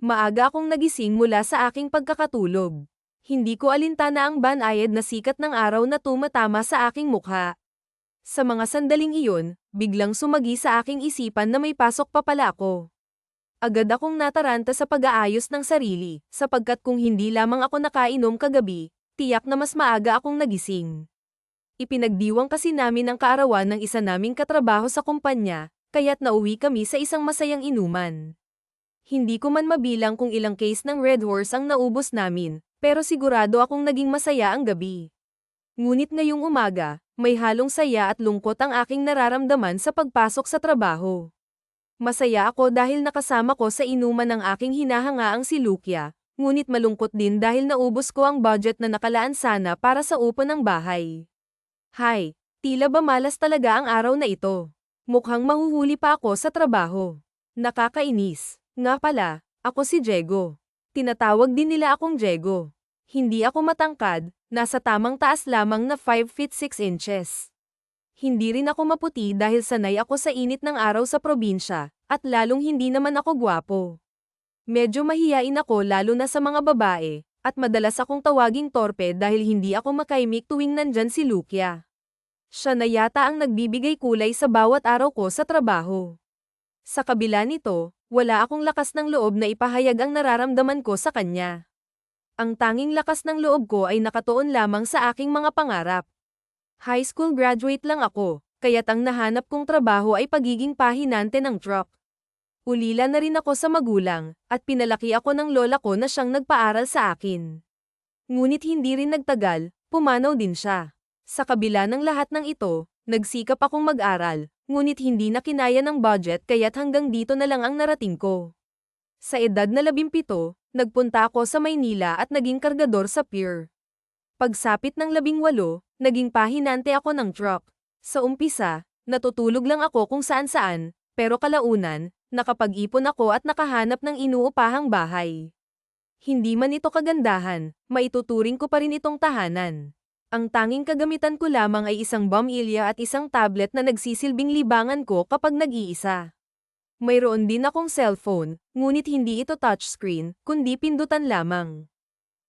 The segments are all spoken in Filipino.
Maaga akong nagising mula sa aking pagkakatulog. Hindi ko alintana ang banayad na sikat ng araw na tumatama sa aking mukha. Sa mga sandaling iyon, biglang sumagi sa aking isipan na may pasok pa pala ako. Agad akong nataranta sa pag-aayos ng sarili, sapagkat kung hindi lamang ako nakainom kagabi, tiyak na mas maaga akong nagising. Ipinagdiwang kasi namin ang kaarawan ng isa naming katrabaho sa kumpanya, kaya't nauwi kami sa isang masayang inuman. Hindi ko man mabilang kung ilang case ng Red Horse ang naubos namin, pero sigurado akong naging masaya ang gabi. Ngunit ngayong umaga, may halong saya at lungkot ang aking nararamdaman sa pagpasok sa trabaho. Masaya ako dahil nakasama ko sa inuman ng aking hinahangaang si Lukia, ngunit malungkot din dahil naubos ko ang budget na nakalaan sana para sa upo ng bahay. Hay, tila ba malas talaga ang araw na ito. Mukhang mahuhuli pa ako sa trabaho. Nakakainis. Nga pala, ako si Diego. Tinatawag din nila akong Diego. Hindi ako matangkad, nasa tamang taas lamang na 5 feet 6 inches. Hindi rin ako maputi dahil sanay ako sa init ng araw sa probinsya, at lalong hindi naman ako gwapo. Medyo mahiyain ako lalo na sa mga babae, at madalas akong tawaging torpe dahil hindi ako makaimik tuwing nandyan si Lukia. Siya na yata ang nagbibigay kulay sa bawat araw ko sa trabaho. Sa kabila nito, wala akong lakas ng loob na ipahayag ang nararamdaman ko sa kanya. Ang tanging lakas ng loob ko ay nakatuon lamang sa aking mga pangarap. High school graduate lang ako, kaya't ang nahanap kong trabaho ay pagiging pahinante ng truck. Ulila na rin ako sa magulang, at pinalaki ako ng lola ko na siyang nagpaaral sa akin. Ngunit hindi rin nagtagal, pumanaw din siya. Sa kabila ng lahat ng ito, nagsikap akong mag-aral, ngunit hindi na kinaya ng budget kaya't hanggang dito na lang ang narating ko. Sa edad na 17, nagpunta ako sa Maynila at naging kargador sa pier. Pagsapit ng 18, naging pahinante ako ng truck. Sa umpisa, natutulog lang ako kung saan-saan, pero kalaunan, nakapag-ipon ako at nakahanap ng inuupahang bahay. Hindi man ito kagandahan, maituturing ko pa rin itong tahanan. Ang tanging kagamitan ko lamang ay isang bombilya at isang tablet na nagsisilbing libangan ko kapag nag-iisa. Mayroon din akong cellphone, ngunit hindi ito touchscreen, kundi pindutan lamang.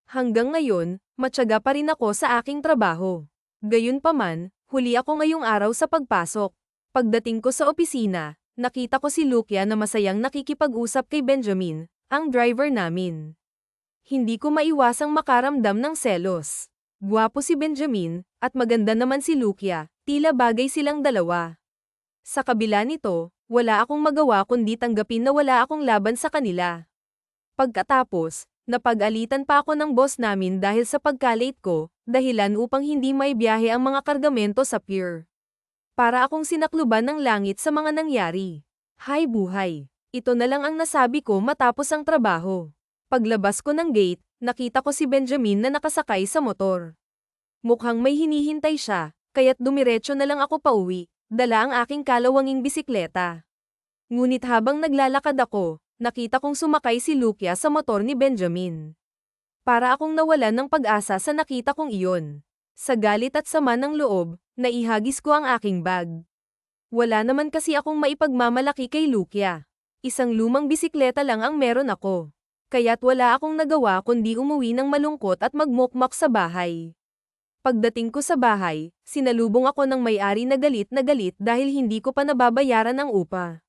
Hanggang ngayon, matyaga pa rin ako sa aking trabaho. Gayunpaman, huli ako ngayong araw sa pagpasok. Pagdating ko sa opisina, nakita ko si Lukia na masayang nakikipag-usap kay Benjamin, ang driver namin. Hindi ko maiwasang makaramdam ng selos. Gwapo si Benjamin, at maganda naman si Lukia, tila bagay silang dalawa. Sa kabila nito, wala akong magawa kundi tanggapin na wala akong laban sa kanila. Pagkatapos, napag-alitan pa ako ng boss namin dahil sa pagka-late ko, dahilan upang hindi may biyahe ang mga kargamento sa pier. Para akong sinakluban ng langit sa mga nangyari. Hay buhay! Ito na lang ang nasabi ko matapos ang trabaho. Paglabas ko ng gate, nakita ko si Benjamin na nakasakay sa motor. Mukhang may hinihintay siya, kaya't dumiretso na lang ako pauwi, dala ang aking kalawanging bisikleta. Ngunit habang naglalakad ako, nakita kong sumakay si Lukia sa motor ni Benjamin. Para akong nawalan ng pag-asa sa nakita kong iyon. Sa galit at sama ng loob, naihagis ko ang aking bag. Wala naman kasi akong maipagmamalaki kay Lukia. Isang lumang bisikleta lang ang meron ako. Kaya't wala akong nagawa kundi umuwi ng malungkot at magmukmak sa bahay. Pagdating ko sa bahay, sinalubong ako ng may-ari na galit dahil hindi ko pa nababayaran ang upa.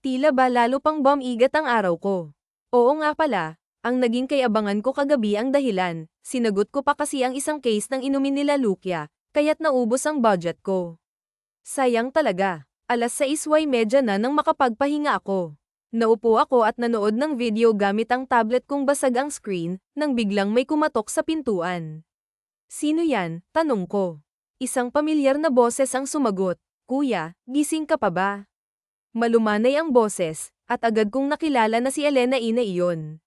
Tila ba lalo pang bumigat ang araw ko. Oo nga pala, ang naging kayabangan ko kagabi ang dahilan, sinagot ko pa kasi ang isang case ng inumin nila Lukia, kaya't naubos ang budget ko. Sayang talaga, 6:30 na nang makapagpahinga ako. Naupo ako at nanood ng video gamit ang tablet kong basag ang screen, nang biglang may kumatok sa pintuan. Sino yan? Tanong ko. Isang pamilyar na boses ang sumagot, Kuya, gising ka pa ba? Malumanay ang boses, at agad kong nakilala na si Elena Ina iyon.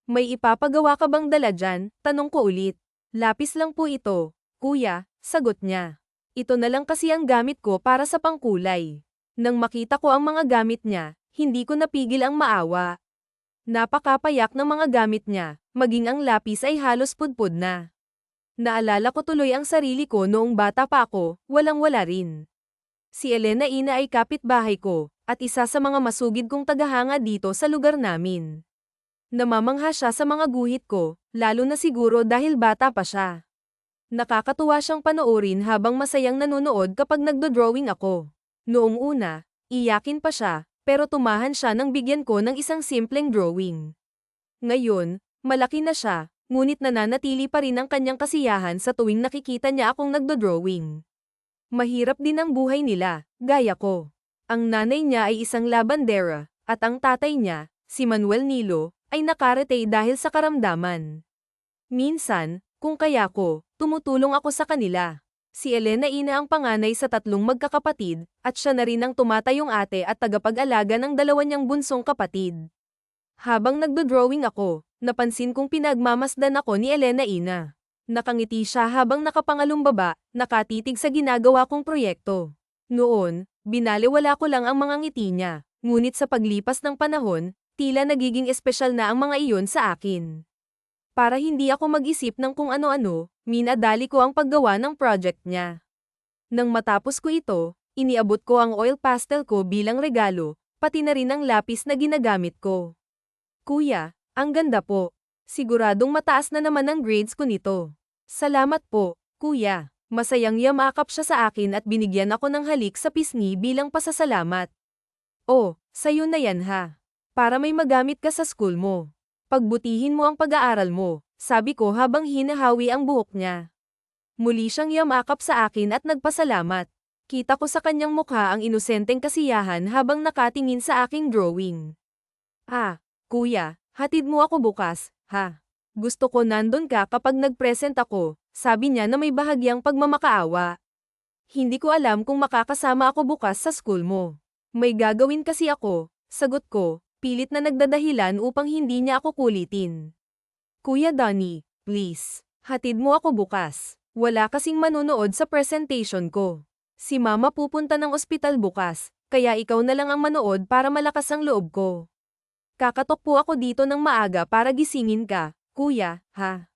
May ipapagawa ka bang dala dyan? Tanong ko ulit. Lapis lang po ito, Kuya, sagot niya. Ito na lang kasi ang gamit ko para sa pangkulay. Nang makita ko ang mga gamit niya, hindi ko napigil ang maawa. Napakapayak ng mga gamit niya, maging ang lapis ay halos pudpud na. Naalala ko tuloy ang sarili ko noong bata pa ako, walang-wala rin. Si Elena Ina ay kapitbahay ko, at isa sa mga masugid kong tagahanga dito sa lugar namin. Namamangha siya sa mga guhit ko, lalo na siguro dahil bata pa siya. Nakakatuwa siyang panoorin habang masayang nanonood kapag nagdo-drawing ako. Noong una, iyakin pa siya, pero tumahan siya nang bigyan ko ng isang simpleng drawing. Ngayon, malaki na siya, ngunit nananatili pa rin ang kanyang kasiyahan sa tuwing nakikita niya akong nagdo-drawing. Mahirap din ang buhay nila, gaya ko. Ang nanay niya ay isang labandera, at ang tatay niya, si Manuel Nilo, ay nakaretay dahil sa karamdaman. Minsan, kung kaya ko, tumutulong ako sa kanila. Si Elena Ina ang panganay sa 3 magkakapatid, at siya na rin ang tumatayong ate at tagapag-alaga ng 2 niyang bunsong kapatid. Habang nagdo-drawing ako, napansin kong pinagmamasdan ako ni Elena Ina. Nakangiti siya habang nakapangalumbaba, nakatitig sa ginagawa kong proyekto. Noon, binaliwala ko lang ang mga ngiti niya, ngunit sa paglipas ng panahon, tila nagiging espesyal na ang mga iyon sa akin. Para hindi ako mag-isip ng kung ano-ano, minadali ko ang paggawa ng project niya. Nang matapos ko ito, iniabot ko ang oil pastel ko bilang regalo, pati na rin ang lapis na ginagamit ko. Kuya, ang ganda po. Siguradong mataas na naman ang grades ko nito. Salamat po, kuya. Masayang yamakap siya sa akin at binigyan ako ng halik sa pisngi bilang pasasalamat. Oh, sayo na yan ha. Para may magamit ka sa school mo. Pagbutihin mo ang pag-aaral mo, sabi ko habang hinahawi ang buhok niya. Muli siyang yamakap sa akin at nagpasalamat. Kita ko sa kanyang mukha ang inosenteng kasiyahan habang nakatingin sa aking drawing. Ah, kuya, hatid mo ako bukas, ha? Gusto ko nandun ka kapag nag-present ako, sabi niya na may bahagyang pagmamakaawa. Hindi ko alam kung makakasama ako bukas sa school mo. May gagawin kasi ako, sagot ko. Pilit na nagdadahilan upang hindi niya ako kulitin. Kuya Donnie, please, hatid mo ako bukas. Wala kasing manonood sa presentation ko. Si Mama pupunta ng ospital bukas, kaya ikaw na lang ang manood para malakas ang loob ko. Kakatok po ako dito ng maaga para gisingin ka, kuya, ha?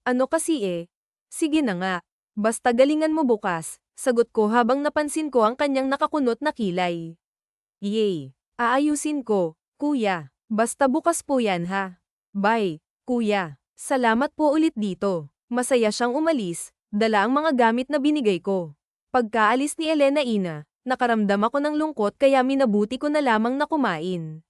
Ano kasi Sige na nga. Basta galingan mo bukas, sagot ko habang napansin ko ang kanyang nakakunot na kilay. Yay! Aayusin ko. Kuya, basta bukas po yan ha. Bye, kuya. Salamat po ulit dito. Masaya siyang umalis, dala ang mga gamit na binigay ko. Pagkaalis ni Elena Ina, nakaramdam ako ng lungkot kaya minabuti ko na lamang na kumain.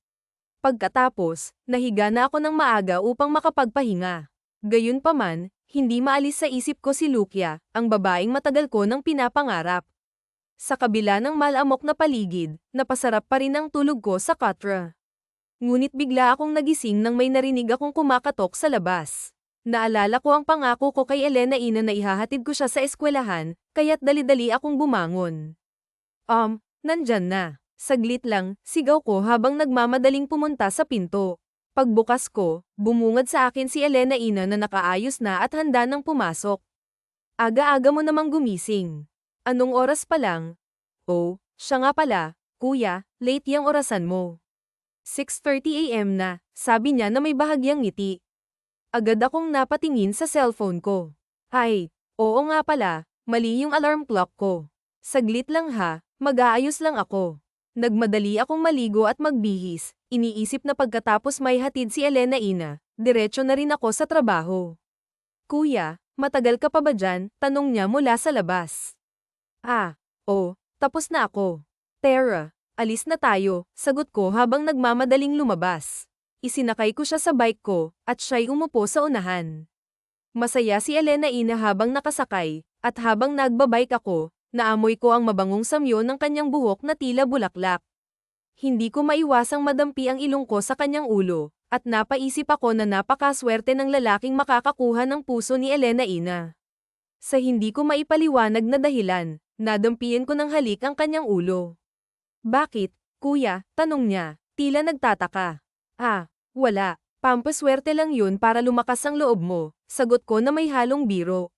Pagkatapos, nahiga na ako ng maaga upang makapagpahinga. Gayunpaman, hindi maalis sa isip ko si Lukia, ang babaeng matagal ko nang pinapangarap. Sa kabila ng malamok na paligid, napasarap pa rin ang tulog ko sa katra. Ngunit bigla akong nagising nang may narinig akong kumakatok sa labas. Naalala ko ang pangako ko kay Elena Ina na ihahatid ko siya sa eskwelahan, kaya't dali-dali akong bumangon. Nandyan na. Saglit lang, sigaw ko habang nagmamadaling pumunta sa pinto. Pagbukas ko, bumungad sa akin si Elena Ina na nakaayos na at handa nang pumasok. Aga-aga mo namang gumising. Anong oras pa lang? Oh, siya nga pala, kuya, late yang orasan mo. 6:30 AM na, sabi niya na may bahagyang ngiti. Agad akong napatingin sa cellphone ko. Ay, oo nga pala, mali yung alarm clock ko. Saglit lang ha, mag-aayos lang ako. Nagmadali akong maligo at magbihis, iniisip na pagkatapos may hatid si Elena Ina, diretso na rin ako sa trabaho. Kuya, matagal ka pa ba dyan? Tanong niya mula sa labas. Tapos na ako. Tara. Alis na tayo, sagot ko habang nagmamadaling lumabas. Isinakay ko siya sa bike ko, at siya'y umupo sa unahan. Masaya si Elena Ina habang nakasakay, at habang nagbabike ako, naamoy ko ang mabangong samyo ng kanyang buhok na tila bulaklak. Hindi ko maiwasang madampi ang ilong ko sa kanyang ulo, at napaisip ako na napakaswerte ng lalaking makakakuha ng puso ni Elena Ina. Sa hindi ko maipaliwanag na dahilan, nadampian ko ng halik ang kanyang ulo. Bakit, kuya? Tanong niya, tila nagtataka. Wala. Pampaswerte lang yun para lumakas ang loob mo, sagot ko na may halong biro.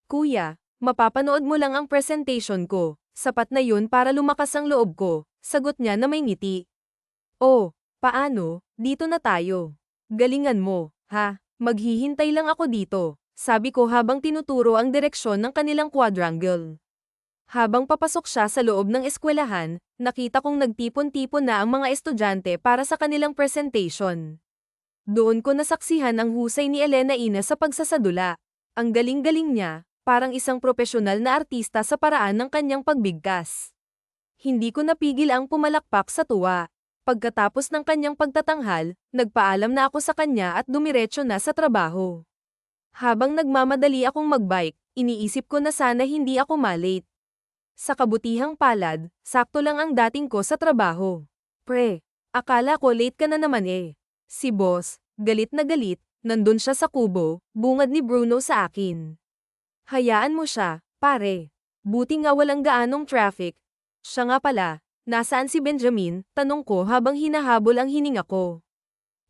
Kuya, mapapanood mo lang ang presentation ko, sapat na yun para lumakas ang loob ko, sagot niya na may ngiti. Oh, paano? Dito na tayo. Galingan mo, ha? Maghihintay lang ako dito, sabi ko habang tinuturo ang direksyon ng kanilang quadrangle. Habang papasok siya sa loob ng eskwelahan, nakita kong nagtipon-tipon na ang mga estudyante para sa kanilang presentation. Doon ko nasaksihan ang husay ni Elena Ines sa pagsasadula. Ang galing-galing niya, parang isang propesyonal na artista sa paraan ng kanyang pagbigkas. Hindi ko napigil ang pumalakpak sa tuwa. Pagkatapos ng kanyang pagtatanghal, nagpaalam na ako sa kanya at dumiretso na sa trabaho. Habang nagmamadali akong magbike, iniisip ko na sana hindi ako malate. Sa kabutihang palad, sakto lang ang dating ko sa trabaho. Pre, akala ko late ka na naman eh. Si boss, galit na galit, nandun siya sa kubo, bungad ni Bruno sa akin. Hayaan mo siya, pare. Buti nga walang gaanong traffic. Siya nga pala, nasaan si Benjamin? Tanong ko habang hinahabol ang hininga ko.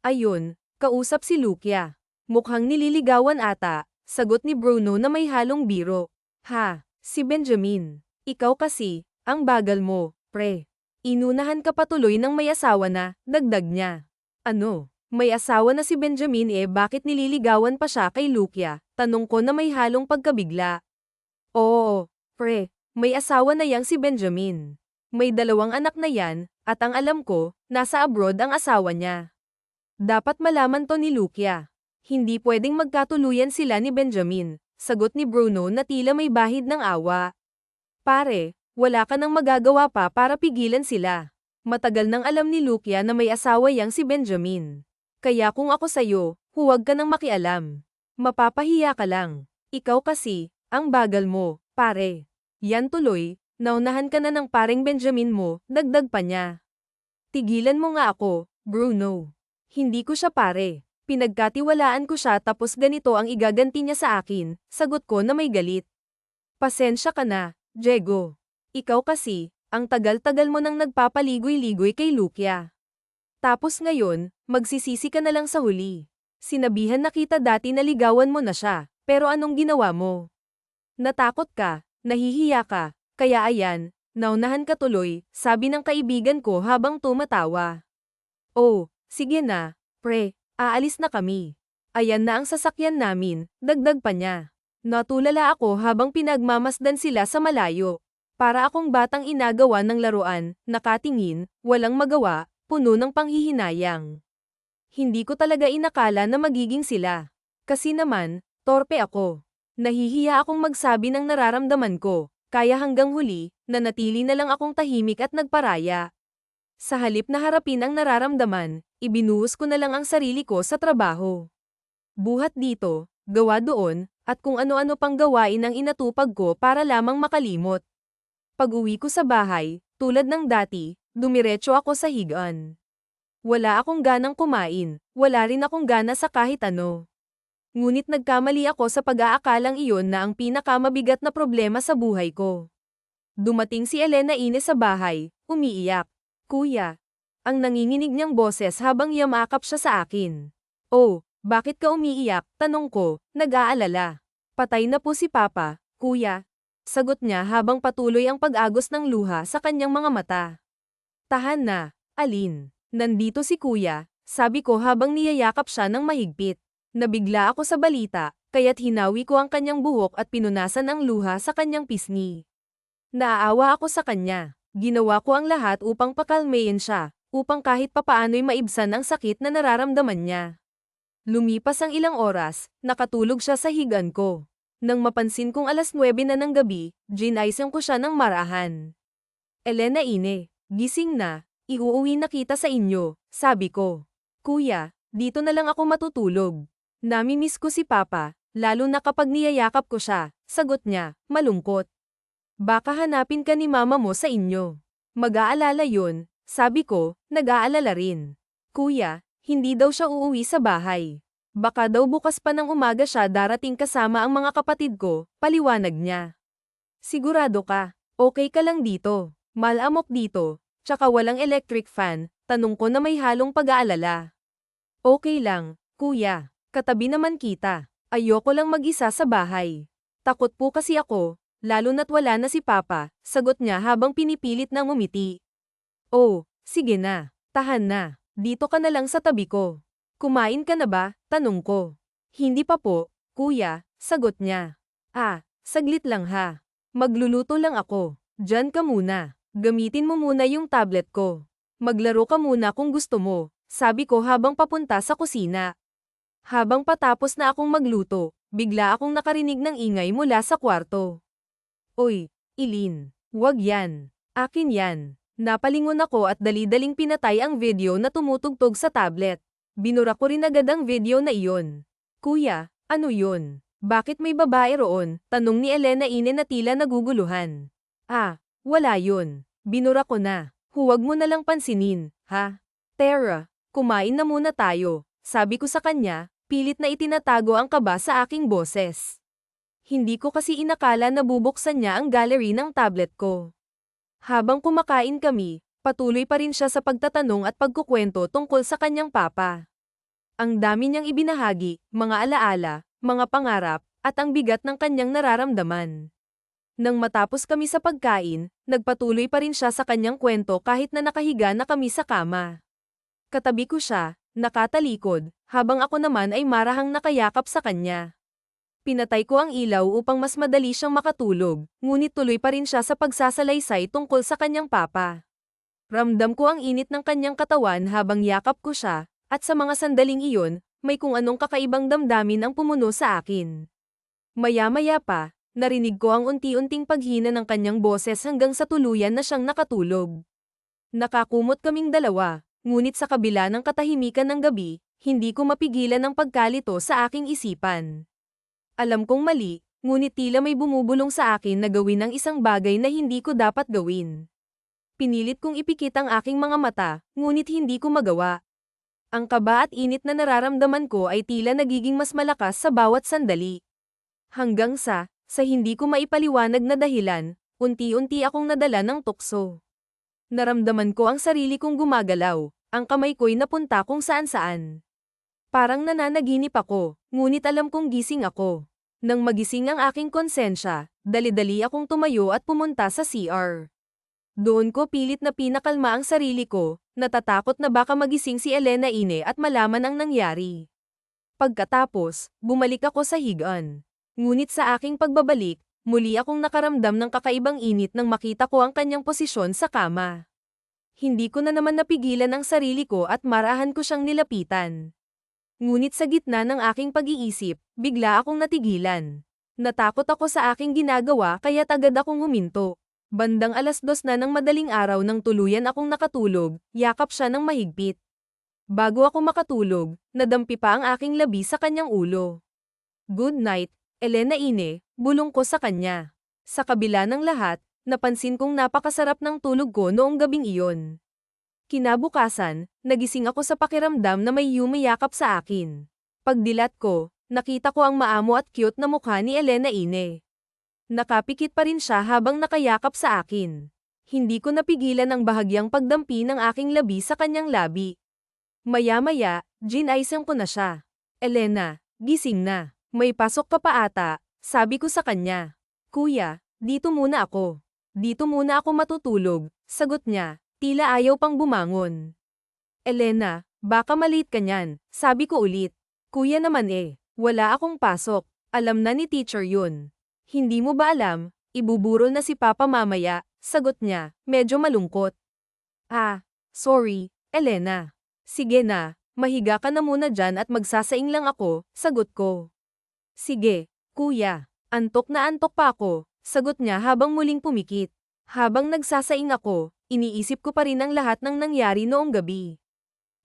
Ayun, kausap si Lucia. Mukhang nililigawan ata, sagot ni Bruno na may halong biro. Ha, si Benjamin. Ikaw kasi, ang bagal mo, pre. Inunahan ka patuloy ng may asawa na, dagdag niya. Ano, may asawa na si Benjamin eh bakit nililigawan pa siya kay Lucia? Tanong ko na may halong pagkabigla. Oo, pre, may asawa na yang si Benjamin. May 2 anak na yan, at ang alam ko, nasa abroad ang asawa niya. Dapat malaman to ni Lucia. Hindi pwedeng magkatuluyan sila ni Benjamin, sagot ni Bruno na tila may bahid ng awa. Pare, wala ka nang magagawa pa para pigilan sila. Matagal nang alam ni Lucia na may asawa yang si Benjamin. Kaya kung ako sa'yo, huwag ka nang makialam. Mapapahiya ka lang. Ikaw kasi, ang bagal mo, pare. Yan tuloy, naunahan ka na ng pareng Benjamin mo, dagdag pa niya. Tigilan mo nga ako, Bruno. Hindi ko siya pare. Pinagkatiwalaan ko siya tapos ganito ang igaganti niya sa akin, sagot ko na may galit. Pasensya ka na, Diego. Ikaw kasi, ang tagal-tagal mo nang nagpapaligoy-ligoy kay Lucia. Tapos ngayon, magsisisi ka na lang sa huli. Sinabihan na kita dati na ligawan mo na siya, pero anong ginawa mo? Natakot ka, nahihiya ka, kaya ayan, naunahan ka tuloy, sabi ng kaibigan ko habang tumatawa. Oh, sige na, pre, aalis na kami. Ayan na ang sasakyan namin, dagdag pa niya. Natulala ako habang pinagmamasdan sila sa malayo. Para akong batang inagawa ng laruan, nakatingin, walang magawa, puno ng panghihinayang. Hindi ko talaga inakala na magiging sila. Kasi naman, torpe ako. Nahihiya akong magsabi ng nararamdaman ko, kaya hanggang huli, nanatili na lang akong tahimik at nagparaya. Sa halip na harapin ang nararamdaman, ibinuhos ko na lang ang sarili ko sa trabaho. Buhat dito, gawa doon, at kung ano-ano pang gawain ang inatupag ko para lamang makalimot. Pag-uwi ko sa bahay, tulad ng dati, dumiretso ako sa higaan. Wala akong ganang kumain, wala rin akong gana sa kahit ano. Ngunit nagkamali ako sa pag-aakalang iyon na ang pinakamabigat na problema sa buhay ko. Dumating si Elena Ines sa bahay, umiiyak. Kuya. Ang nanginginig niyang boses habang yamakap siya sa akin. Oh, bakit ka umiiyak? Tanong ko, nag-aalala. Patay na po si Papa, kuya. Sagot niya habang patuloy ang pag-agos ng luha sa kanyang mga mata. Tahan na, Alin. Nandito si kuya, sabi ko habang niyayakap siya ng mahigpit. Nabigla ako sa balita, kaya't hinawi ko ang kanyang buhok at pinunasan ang luha sa kanyang pisngi. Naaawa ako sa kanya. Ginawa ko ang lahat upang pakalmayin siya, upang kahit papaano'y maibsan ang sakit na nararamdaman niya. Lumipas ang ilang oras, nakatulog siya sa higaan ko. Nang mapansin kong 9:00 na ng gabi, ginaysan ko siya ng marahan. Elena Ine, gising na, iuuwi na kita sa inyo, sabi ko. Kuya, dito na lang ako matutulog. Namimiss ko si Papa, lalo na kapag niyayakap ko siya, sagot niya, malungkot. Baka hanapin ka ni mama mo sa inyo. Mag-aalala yun, sabi ko, nag-aalala rin. Kuya, hindi daw siya uuwi sa bahay. Baka daw bukas pa ng umaga siya darating kasama ang mga kapatid ko, paliwanag niya. Sigurado ka, okay ka lang dito, malamok dito, tsaka walang electric fan, tanong ko na may halong pag-aalala. Okay lang, kuya, katabi naman kita, ayoko lang mag-isa sa bahay. Takot po kasi ako, lalo na't wala na si Papa, sagot niya habang pinipilit na ngumiti. Oh, sige na, tahan na, dito ka na lang sa tabi ko. Kumain ka na ba? Tanong ko. Hindi pa po, kuya, sagot niya. Ah, saglit lang ha. Magluluto lang ako. Diyan ka muna. Gamitin mo muna yung tablet ko. Maglaro ka muna kung gusto mo. sabi ko habang papunta sa kusina. Habang patapos na akong magluto, bigla akong nakarinig ng ingay mula sa kwarto. Oy, Eileen, wag yan. Akin yan. Napalingon ako at dali-daling pinatay ang video na tumutugtog sa tablet. Binura ko rin agad ang video na iyon. Kuya, ano yun? Bakit may babae roon? Tanong ni Elena Ine na tila naguguluhan. Ah, wala yun. Binura ko na. Huwag mo na lang pansinin, ha? Tara, kumain na muna tayo. Sabi ko sa kanya, pilit na itinatago ang kaba sa aking boses. Hindi ko kasi inakala na bubuksan niya ang gallery ng tablet ko. Habang kumakain kami, patuloy pa rin siya sa pagtatanong at pagkukwento tungkol sa kanyang papa. Ang dami niyang ibinahagi, mga alaala, mga pangarap, at ang bigat ng kanyang nararamdaman. Nang matapos kami sa pagkain, nagpatuloy pa rin siya sa kanyang kwento kahit na nakahiga na kami sa kama. Katabi ko siya, nakatalikod, habang ako naman ay marahang nakayakap sa kanya. Pinatay ko ang ilaw upang mas madali siyang makatulog, ngunit tuloy pa rin siya sa pagsasalaysay tungkol sa kanyang papa. Ramdam ko ang init ng kanyang katawan habang yakap ko siya, at sa mga sandaling iyon, may kung anong kakaibang damdamin ang pumuno sa akin. Maya-maya pa, narinig ko ang unti-unting paghina ng kanyang boses hanggang sa tuluyan na siyang nakatulog. Nakakumot kaming dalawa, ngunit sa kabila ng katahimikan ng gabi, hindi ko mapigilan ang pagkalito sa aking isipan. Alam kong mali, ngunit tila may bumubulong sa akin na gawin ang isang bagay na hindi ko dapat gawin. Pinilit kong ipikit ang aking mga mata, ngunit hindi ko magawa. Ang kaba at init na nararamdaman ko ay tila nagiging mas malakas sa bawat sandali. Hanggang sa hindi ko maipaliwanag na dahilan, unti-unti akong nadala ng tukso. Naramdaman ko ang sarili kong gumagalaw, ang kamay ko'y napunta kung saan-saan. Parang nananaginip ako, ngunit alam kong gising ako. Nang magising ang aking konsensya, dali-dali akong tumayo at pumunta sa CR. Doon ko pilit na pinakalma ang sarili ko, natatakot na baka magising si Elena Ine at malaman ang nangyari. Pagkatapos, bumalik ako sa higaan. Ngunit sa aking pagbabalik, muli akong nakaramdam ng kakaibang init nang makita ko ang kanyang posisyon sa kama. Hindi ko na naman napigilan ang sarili ko at marahan ko siyang nilapitan. Ngunit sa gitna ng aking pag-iisip, bigla akong natigilan. Natakot ako sa aking ginagawa kaya't agad akong huminto. Bandang 2:00 na ng madaling araw nang tuluyan akong nakatulog, yakap siya ng mahigpit. Bago ako makatulog, nadampi pa ang aking labi sa kanyang ulo. Good night, Elena Ine, bulong ko sa kanya. Sa kabila ng lahat, napansin kong napakasarap ng tulog ko noong gabing iyon. Kinabukasan, nagising ako sa pakiramdam na may yumayakap sa akin. Pagdilat ko, nakita ko ang maamo at cute na mukha ni Elena Ine. Nakapikit pa rin siya habang nakayakap sa akin. Hindi ko napigilan ang bahagyang pagdampi ng aking labi sa kanyang labi. Maya-maya, ginaisang ko na siya. Elena, gising na. May pasok ka pa ata, sabi ko sa kanya. Kuya, dito muna ako. Dito muna ako matutulog, sagot niya. Tila ayaw pang bumangon. Elena, baka malate ka niyan, sabi ko ulit. Kuya naman wala akong pasok, alam na ni teacher yun. Hindi mo ba alam, ibuburol na si Papa mamaya, sagot niya, medyo malungkot. Ah, sorry, Elena. Sige na, mahiga ka na muna dyan at magsasaing lang ako, sagot ko. Sige, kuya, antok na antok pa ako, sagot niya habang muling pumikit. Habang nagsasaing ako, iniisip ko pa rin ang lahat ng nangyari noong gabi.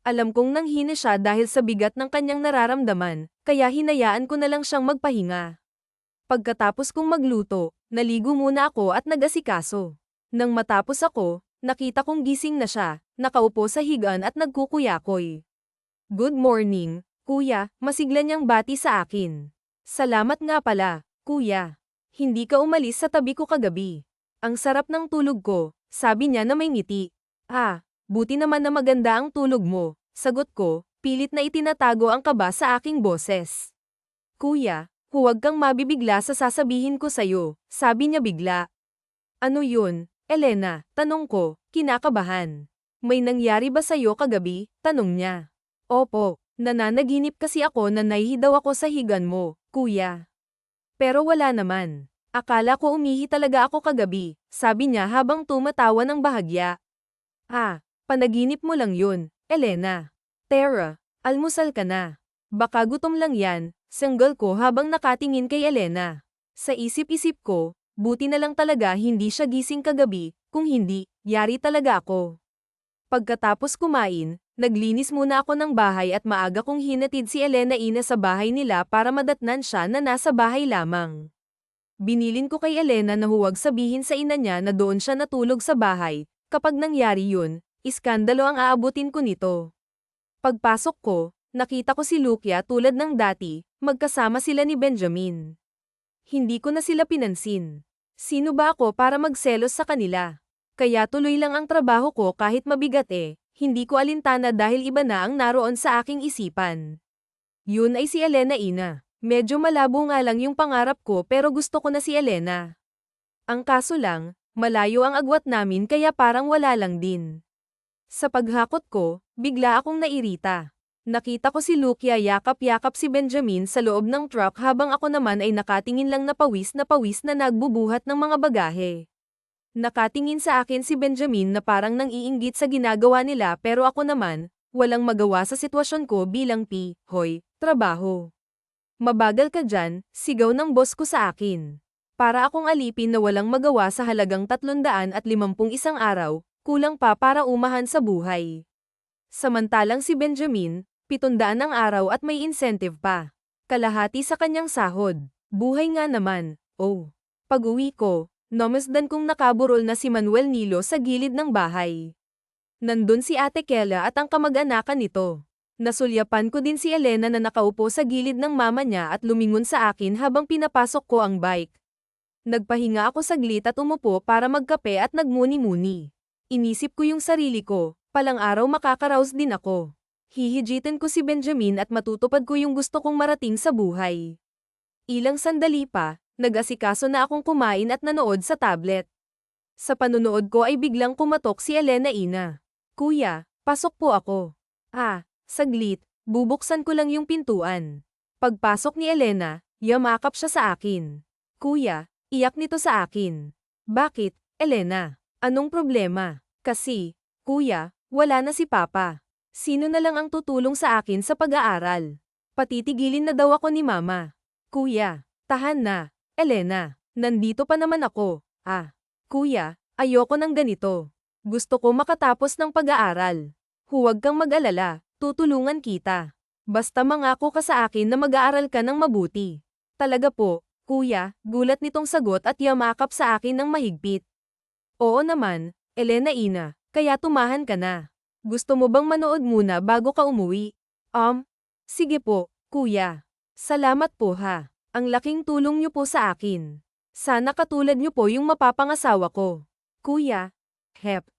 Alam kong nanghina siya dahil sa bigat ng kanyang nararamdaman, kaya hinayaan ko na lang siyang magpahinga. Pagkatapos kong magluto, naligo muna ako at nag-asikaso. Nang matapos ako, nakita kong gising na siya, nakaupo sa higaan at nagkukuyakoy. Good morning, kuya, masigla niyang bati sa akin. Salamat nga pala, kuya. Hindi ka umalis sa tabi ko kagabi. Ang sarap ng tulog ko, sabi niya na may ngiti. Ah, buti naman na maganda ang tulog mo, sagot ko, pilit na itinatago ang kaba sa aking boses. Kuya, huwag kang mabibigla sa sasabihin ko sa'yo, sabi niya bigla. Ano yun, Elena, tanong ko, kinakabahan. May nangyari ba sa'yo kagabi, tanong niya. Opo, nananaginip kasi ako na naihi daw ako sa higan mo, kuya. Pero wala naman. Akala ko umihi talaga ako kagabi, sabi niya habang tumatawa ng bahagya. Ah, panaginip mo lang yun, Elena. Tara, almusal ka na. Baka gutom lang yan, sanggol ko habang nakatingin kay Elena. Sa isip-isip ko, buti na lang talaga hindi siya gising kagabi, kung hindi, yari talaga ako. Pagkatapos kumain, naglinis muna ako ng bahay at maaga kong hinatid si Elena Ina sa bahay nila para madatnan siya na nasa bahay lamang. Binilin ko kay Elena na huwag sabihin sa ina niya na doon siya natulog sa bahay, kapag nangyari yun, iskandalo ang aabutin ko nito. Pagpasok ko, nakita ko si Lucia tulad ng dati, magkasama sila ni Benjamin. Hindi ko na sila pinansin. Sino ba ako para magselos sa kanila? Kaya tuloy lang ang trabaho ko kahit mabigat hindi ko alintana dahil iba na ang naroon sa aking isipan. Yun ay si Elena Ina. Medyo malabo nga lang yung pangarap ko pero gusto ko na si Elena. Ang kaso lang, malayo ang agwat namin kaya parang wala lang din. Sa paghakot ko, bigla akong nairita. Nakita ko si Lucia yakap-yakap si Benjamin sa loob ng truck habang ako naman ay nakatingin lang na pawis na nagbubuhat ng mga bagahe. Nakatingin sa akin si Benjamin na parang nang-iinggit sa ginagawa nila pero ako naman, walang magawa sa sitwasyon ko bilang hoy, trabaho. Mabagal ka dyan, sigaw ng boss ko sa akin. Para akong alipin na walang magawa sa halagang 351 araw, kulang pa para umahan sa buhay. Samantalang si Benjamin, 700 ang araw at may incentive pa. Kalahati sa kanyang sahod. Buhay nga naman, oh. Pag-uwi ko, namasdan kong nakaburol na si Manuel Nilo sa gilid ng bahay. Nandun si Ate Kela at ang kamag-anakan nito. Nasulyapan ko din si Elena na nakaupo sa gilid ng mama niya at lumingon sa akin habang pinapasok ko ang bike. Nagpahinga ako saglit at umupo para magkape at nagmuni-muni. Inisip ko yung sarili ko, palang araw makakaraos din ako. Hihijitin ko si Benjamin at matutupad ko yung gusto kong marating sa buhay. Ilang sandali pa, nag-asikaso na akong kumain at nanood sa tablet. Sa panunood ko ay biglang kumatok si Elena Ina. Kuya, pasok po ako. Saglit, bubuksan ko lang yung pintuan. Pagpasok ni Elena, yamakap siya sa akin. Kuya, iyak nito sa akin. Bakit, Elena? Anong problema? Kasi, kuya, wala na si Papa. Sino na lang ang tutulong sa akin sa pag-aaral? Patitigilin na daw ako ni Mama. Kuya, tahan na, Elena. Nandito pa naman ako. Kuya, ayoko ng ganito. Gusto ko makatapos ng pag-aaral. Huwag kang mag-alala, tutulungan kita. Basta mangako ka sa akin na mag-aaral ka ng mabuti. Talaga po, kuya, gulat nitong sagot at yamakap sa akin ng mahigpit. Oo naman, Elena Ina, kaya tumahan ka na. Gusto mo bang manood muna bago ka umuwi? Sige po, kuya. Salamat po ha. Ang laking tulong niyo po sa akin. Sana katulad niyo po yung mapapangasawa ko. Kuya,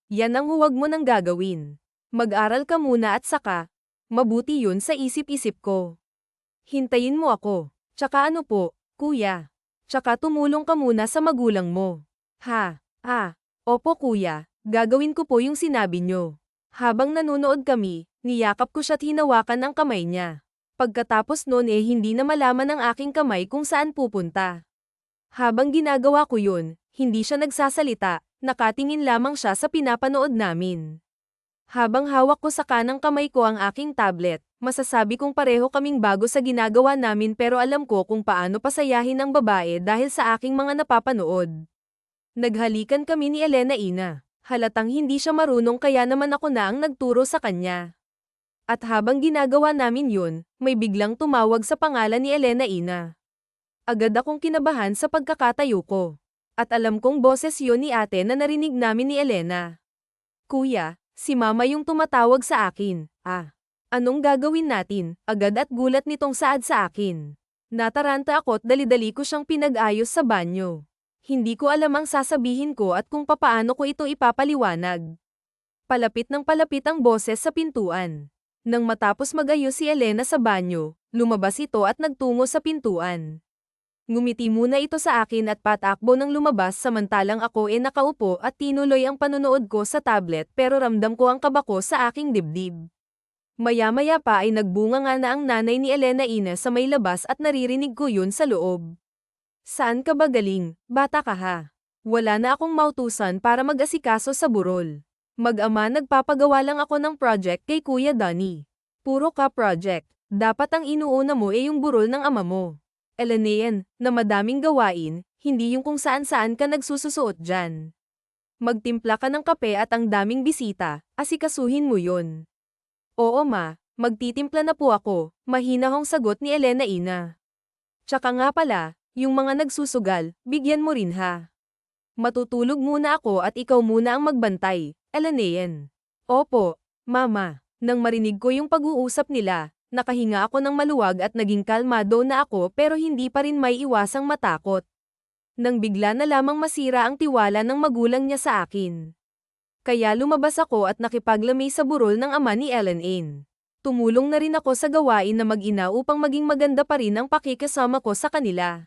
yan ang huwag mo nang gagawin. Mag-aral ka muna at saka, mabuti yun sa isip-isip ko. Hintayin mo ako. Tsaka ano po, kuya? Tsaka tumulong ka muna sa magulang mo. Opo kuya, gagawin ko po yung sinabi nyo. Habang nanonood kami, niyakap ko siya't hinawakan ang kamay niya. Pagkatapos noon hindi na malaman ng aking kamay kung saan pupunta. Habang ginagawa ko yun, hindi siya nagsasalita, nakatingin lamang siya sa pinapanood namin. Habang hawak ko sa kanang kamay ko ang aking tablet, masasabi kong pareho kaming bago sa ginagawa namin pero alam ko kung paano pasayahin ang babae dahil sa aking mga napapanood. Naghalikan kami ni Elena Ina. Halatang hindi siya marunong kaya naman ako na ang nagturo sa kanya. At habang ginagawa namin yun, may biglang tumawag sa pangalan ni Elena Ina. Agad akong kinabahan sa pagkakatayo ko. At alam kong boses yun ni ate na narinig namin ni Elena. Kuya, si mama yung tumatawag sa akin. Anong gagawin natin? Agad at gulat nitong saad sa akin. Nataranta ako't dali-dali ko siyang pinag-ayos sa banyo. Hindi ko alam ang sasabihin ko at kung papaano ko ito ipapaliwanag. Palapit ang boses sa pintuan. Nang matapos mag-ayos si Elena sa banyo, lumabas ito at nagtungo sa pintuan. Ngumiti muna ito sa akin at patakbo nang lumabas samantalang ako nakaupo at tinuloy ang panonood ko sa tablet pero ramdam ko ang kaba ko sa aking dibdib. Maya-maya pa ay nagbunga nga na ang nanay ni Elena Ina sa may labas at naririnig ko yun sa loob. Saan ka ba galing? Bata ka ha. Wala na akong mautusan para mag-asikaso sa burol. Mag-ama nagpapagawa lang ako ng project kay Kuya Donnie. Puro ka project. Dapat ang inuuna mo ay yung burol ng ama mo. Elanean, na madaming gawain, hindi yung kung saan-saan ka nagsususuot dyan. Magtimpla ka ng kape at ang daming bisita, asikasuhin mo yun. Oo ma, magtitimpla na po ako, mahinahong sagot ni Elena Ina. Tsaka nga pala, yung mga nagsusugal, bigyan mo rin ha. Matutulog muna ako at ikaw muna ang magbantay, Elanean. Opo, mama. Nang marinig ko yung pag-uusap nila, nakahinga ako ng maluwag at naging kalmado na ako pero hindi pa rin may iwasang matakot. Nang bigla na lamang masira ang tiwala ng magulang niya sa akin. Kaya lumabas ako at nakipaglamay sa burol ng ama ni Ellen Ain. Tumulong na rin ako sa gawain na mag-ina upang maging maganda pa rin ang pakikasama ko sa kanila.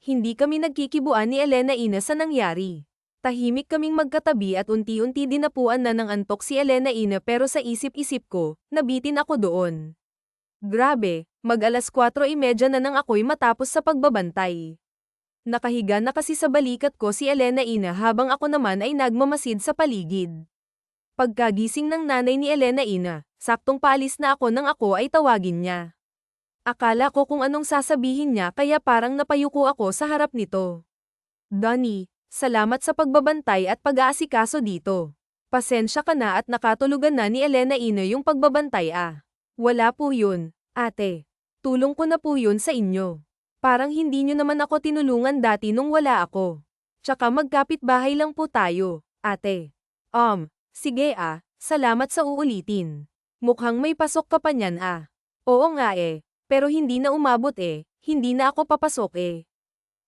Hindi kami nagkikibuan ni Elena Ina sa nangyari. Tahimik kaming magkatabi at unti-unti dinapuan na ng antok si Elena Ina pero sa isip-isip ko, nabitin ako doon. Grabe, mag-alas 4:30 na nang ako'y matapos sa pagbabantay. Nakahiga na kasi sa balikat ko si Elena Ina habang ako naman ay nagmamasid sa paligid. Pagkagising ng nanay ni Elena Ina, saktong paalis na ako nang ako ay tawagin niya. Akala ko kung anong sasabihin niya kaya parang napayuko ako sa harap nito. Donnie, salamat sa pagbabantay at pag-aasikaso dito. Pasensya ka na at nakatulugan na ni Elena Ina yung pagbabantay ah. Wala po yun, ate. Tulong ko na po yun sa inyo. Parang hindi nyo naman ako tinulungan dati nung wala ako. Tsaka magkapit-bahay lang po tayo, ate. Sige ah, salamat sa uulitin. Mukhang may pasok ka pa niyan ah. Oo nga pero hindi na umabot hindi na ako papasok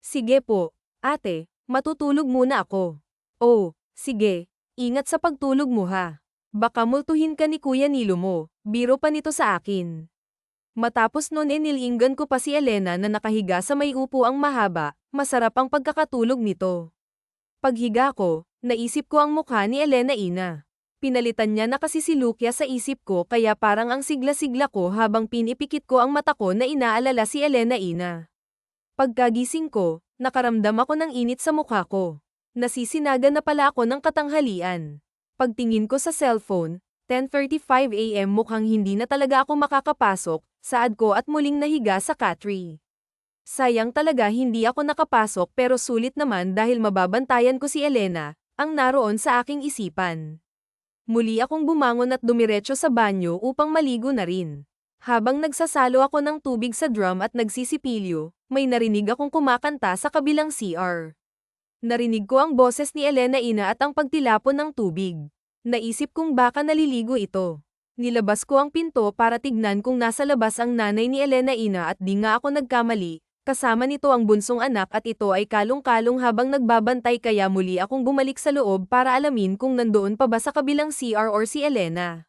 Sige po, ate. Matutulog muna ako. Oh, sige. Ingat sa pagtulog mo ha. Baka multuhin ka ni Kuya Nilo mo, biro pa nito sa akin. Matapos nun nilinggan ko pa si Elena na nakahiga sa may upuang mahaba, masarap ang pagkakatulog nito. Paghiga ko, naisip ko ang mukha ni Elena Ina. Pinalitan niya na kasi si Lucia sa isip ko kaya parang ang sigla-sigla ko habang pinipikit ko ang mata ko na inaalala si Elena Ina. Pagkagising ko, nakaramdam ako ng init sa mukha ko. Nasisinaga na pala ako ng katanghalian. Pagtingin ko sa cellphone, 10:35 AM mukhang hindi na talaga ako makakapasok, saad ko at muling nahiga sa Katri. Sayang talaga hindi ako nakapasok pero sulit naman dahil mababantayan ko si Elena, ang naroon sa aking isipan. Muli akong bumangon at dumiretso sa banyo upang maligo na rin. Habang nagsasalo ako ng tubig sa drum at nagsisipilyo, may narinig akong kumakanta sa kabilang CR. Narinig ko ang boses ni Elena Ina at ang pagtilapon ng tubig. Naisip kong baka naliligo ito. Nilabas ko ang pinto para tignan kung nasa labas ang nanay ni Elena Ina at di nga ako nagkamali, kasama nito ang bunsong anak at ito ay kalong-kalong habang nagbabantay kaya muli akong bumalik sa loob para alamin kung nandoon pa ba sa kabilang CR or si Elena.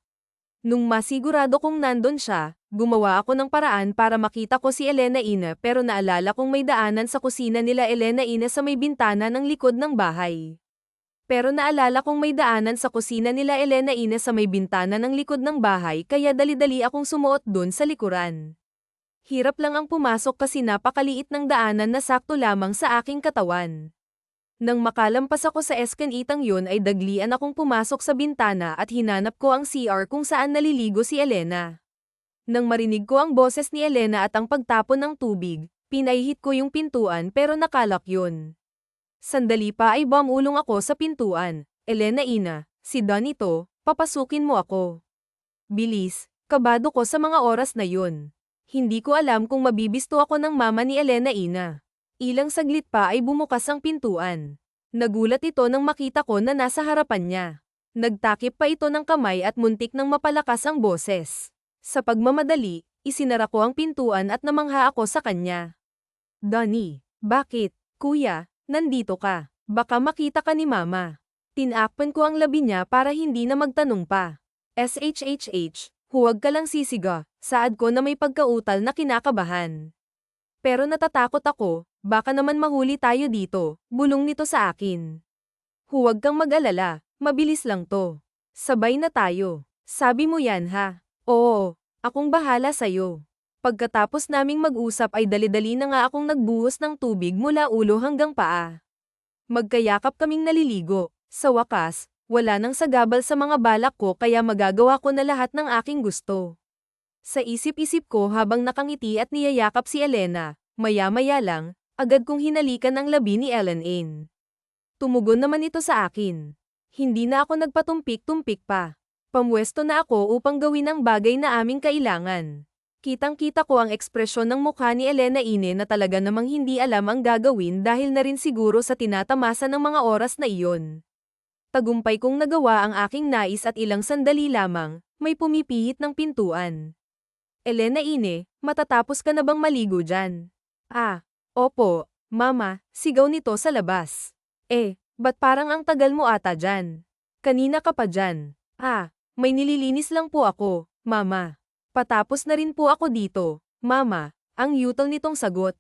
Nung masigurado kong nandun siya, gumawa ako ng paraan para makita ko si Elena Ina pero naalala kong may daanan sa kusina nila Elena Ina sa may bintana ng likod ng bahay. Pero naalala kong may daanan sa kusina nila Elena Ina sa may bintana ng likod ng bahay kaya dali-dali akong sumuot dun sa likuran. Hirap lang ang pumasok kasi napakaliit ng daanan na sakto lamang sa aking katawan. Nang makalampas ako sa eskanitang yun ay daglian akong pumasok sa bintana at hinanap ko ang CR kung saan naliligo si Elena. Nang marinig ko ang boses ni Elena at ang pagtapon ng tubig, pinaihit ko yung pintuan pero nakalak yun. Sandali pa ay bumulong ako sa pintuan. Elena Ina, si Don ito, papasukin mo ako. Bilis, kabado ko sa mga oras na yun. Hindi ko alam kung mabibisto ako ng mama ni Elena Ina. Ilang saglit pa ay bumukas ang pintuan. Nagulat ito nang makita ko na nasa harapan niya. Nagtakip pa ito ng kamay at muntik nang mapalakas ang boses. Sa pagmamadali, isinara ko ang pintuan at namangha ako sa kanya. Donnie, bakit, kuya, nandito ka? Baka makita ka ni mama. Tinakpan ko ang labi niya para hindi na magtanong pa. SHHH, huwag ka lang sisiga, saad ko na may pagkautal na kinakabahan. Pero natatakot ako, baka naman mahuli tayo dito, bulong nito sa akin. Huwag kang mag-alala, mabilis lang to. Sabay na tayo. Sabi mo yan ha? Oo, akong bahala sa'yo. Pagkatapos naming mag-usap ay dali-dali na nga akong nagbuhos ng tubig mula ulo hanggang paa. Magkayakap kaming naliligo. Sa wakas, wala nang sagabal sa mga balak ko kaya magagawa ko na lahat ng aking gusto. Sa isip-isip ko habang nakangiti at niyayakap si Elena, maya-maya lang, agad kong hinalikan ang labi ni Ellen. Tumugon naman ito sa akin. Hindi na ako nagpatumpik-tumpik pa. Pamwesto na ako upang gawin ang bagay na aming kailangan. Kitang-kita ko ang ekspresyon ng mukha ni Elena na talaga namang hindi alam ang gagawin dahil na rin siguro sa tinatamasa ng mga oras na iyon. Tagumpay kong nagawa ang aking nais at ilang sandali lamang, may pumipihit ng pintuan. Elena, matatapos ka na bang maligo dyan? Ah, opo, mama, sigaw nito sa labas. Ba't parang ang tagal mo ata dyan? Kanina ka pa dyan. May nililinis lang po ako, mama. Patapos na rin po ako dito, mama, ang yutal nitong sagot.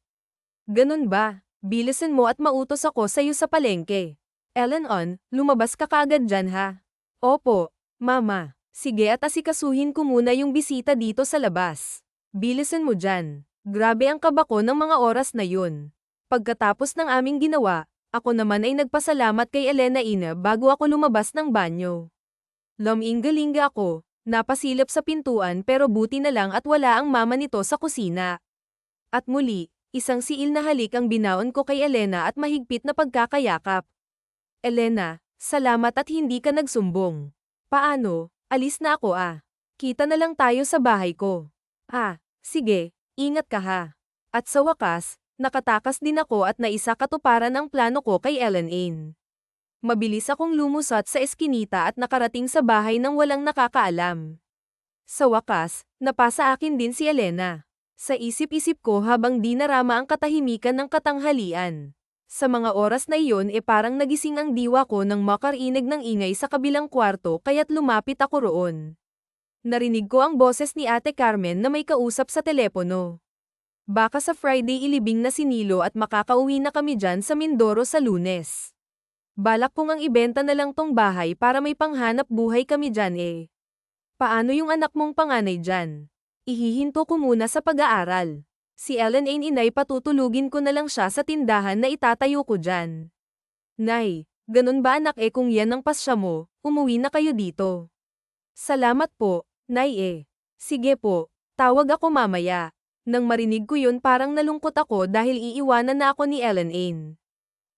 Ganun ba? Bilisan mo at mautos ako sa'yo sa palengke. Ellen, lumabas ka kaagad dyan ha? Opo, mama. Sige at asikasuhin ko muna yung bisita dito sa labas. Bilisan mo dyan. Grabe ang kaba ko ng mga oras na yun. Pagkatapos ng aming ginawa, ako naman ay nagpasalamat kay Elena bago ako lumabas ng banyo. Luminga-linga ako, napasilip sa pintuan pero buti na lang at wala ang mama nito sa kusina. At muli, isang siil na halik ang binaon ko kay Elena at mahigpit na pagkakayakap. Elena, salamat at hindi ka nagsumbong. Paano? Alis na ako Kita na lang tayo sa bahay ko. Sige, ingat ka ha. At sa wakas, nakatakas din ako at naisakatuparan ang plano ko kay Ellen. Mabilis akong lumusot sa eskinita at nakarating sa bahay nang walang nakakaalam. Sa wakas, napasa akin din si Elena. Sa isip-isip ko habang di narama ang katahimikan ng katanghalian. Sa mga oras na iyon parang nagising ang diwa ko nang makarinig ng ingay sa kabilang kwarto kaya't lumapit ako roon. Narinig ko ang boses ni Ate Carmen na may kausap sa telepono. Baka sa Friday ilibing na si Nilo at makakauwi na kami dyan sa Mindoro sa Lunes. Balak kong ang ibenta na lang tong bahay para may panghanap buhay kami dyan Paano yung anak mong panganay dyan? Ihihinto ko muna sa pag-aaral. Si Ellen inay patutulugin ko na lang siya sa tindahan na itatayo ko dyan. Nay, ganun ba anak kung yan ang pasya mo, umuwi na kayo dito. Salamat po, Nay Sige po, tawag ako mamaya. Nang marinig ko yun parang nalungkot ako dahil iiwanan na ako ni Ellen.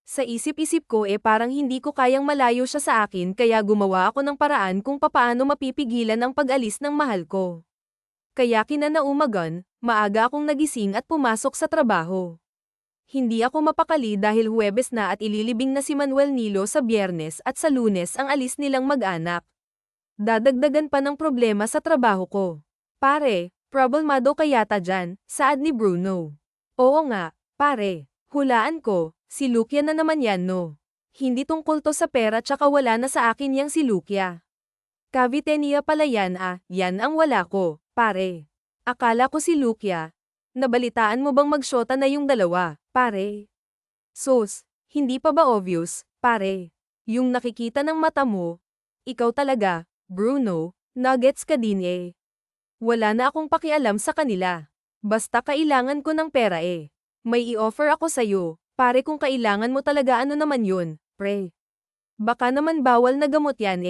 Sa isip-isip ko parang hindi ko kayang malayo siya sa akin kaya gumawa ako ng paraan kung papaano mapipigilan ang pag-alis ng mahal ko. Kaya kinanaumagan, maaga akong nagising at pumasok sa trabaho. Hindi ako mapakali dahil Huwebes na at ililibing na si Manuel Nilo sa Biyernes at sa Lunes ang alis nilang mag-anak. Dadagdagan pa ng problema sa trabaho ko. Pare, problemado ka yata dyan, saad ni Bruno. Oo nga, pare, hulaan ko. Si Lucia na naman yan no. Hindi tungkol to sa pera tsaka wala na sa akin yang si Lucia. Cavite niya pala yan yan ang wala ko, pare. Akala ko si Lucia. Nabalitaan mo bang magsyota na yung dalawa, pare? Sus, hindi pa ba obvious, pare? Yung nakikita ng mata mo. Ikaw talaga, Bruno, nuggets ka din Wala na akong pakialam sa kanila. Basta kailangan ko ng pera May i-offer ako sa'yo. Pare kung kailangan mo talaga ano naman yun, pre. Baka naman bawal na gamot yan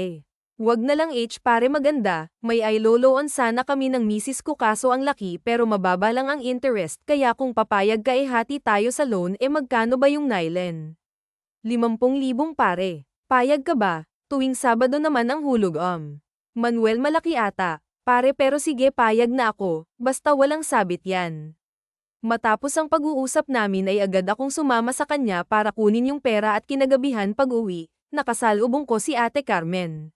Wag na lang pare maganda, may iloloan sana kami ng misis ko kaso ang laki pero mababa lang ang interest kaya kung papayag ka hati tayo sa loan magkano ba yung nailen? 50,000 pare. Payag ka ba? Tuwing Sabado naman ang hulog Manuel malaki ata, pare pero sige payag na ako, basta walang sabit yan. Matapos ang pag-uusap namin ay agad akong sumama sa kanya para kunin yung pera at kinagabihan pag-uwi, nakasalubong ko si Ate Carmen.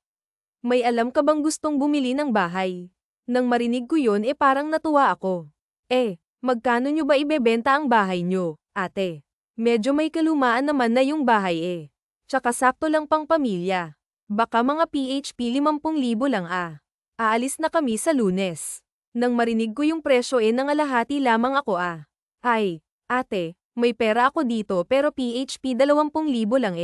May alam ka bang gustong bumili ng bahay? Nang marinig ko yun parang natuwa ako. Magkano nyo ba ibebenta ang bahay nyo, ate? Medyo may kalumaan naman na yung bahay Tsaka sakto lang pang pamilya. Baka mga PHP 50,000 lang Aalis na kami sa Lunes. Nang marinig ko yung presyo nangalahati lamang ako Ay, ate, may pera ako dito pero PHP 20,000 lang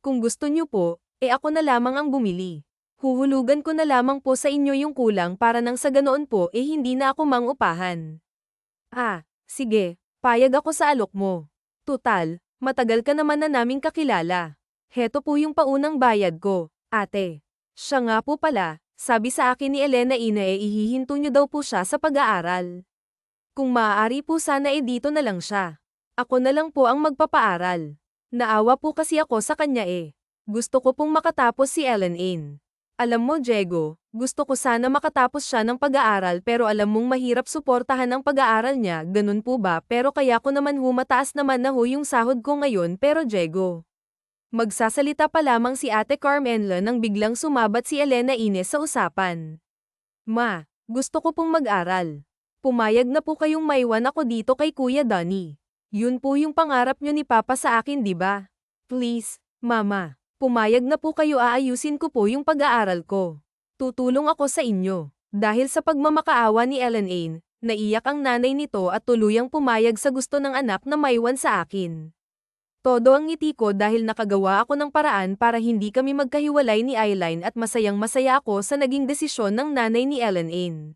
Kung gusto nyo po, ako na lamang ang bumili. Huhulugan ko na lamang po sa inyo yung kulang para nang sa ganoon po hindi na ako mangupahan. Sige, payag ako sa alok mo. Tutal, matagal ka naman na naming kakilala. Heto po yung paunang bayad ko, ate. Siya nga po pala, Sabi sa akin ni Elena ihihinto niyo daw po siya sa pag-aaral. Kung maaari po sana dito na lang siya. Ako na lang po ang magpapaaral. Naawa po kasi ako sa kanya Gusto ko pong makatapos si Ellen Ain. Alam mo Diego, gusto ko sana makatapos siya ng pag-aaral pero alam mong mahirap suportahan ang pag-aaral niya, ganun po ba? Pero kaya ko naman mataas naman na yung sahod ko ngayon pero Diego. Magsasalita pa lamang si Ate Carmenla nang biglang sumabat si Elena Ines sa usapan. Ma, gusto ko pong mag-aral. Pumayag na po kayong maiwan ako dito kay Kuya Donnie. Yun po yung pangarap nyo ni Papa sa akin, di ba? Please, Mama. Pumayag na po kayo, aayusin ko po yung pag-aaral ko. Tutulong ako sa inyo. Dahil sa pagmamakaawa ni Ellen Ain, naiyak ang nanay nito at tuluyang pumayag sa gusto ng anak na maiwan sa akin. Todo ang ngiti ko dahil nakagawa ako ng paraan para hindi kami magkahiwalay ni Aileen at masayang masaya ako sa naging desisyon ng nanay ni Ellen Ain.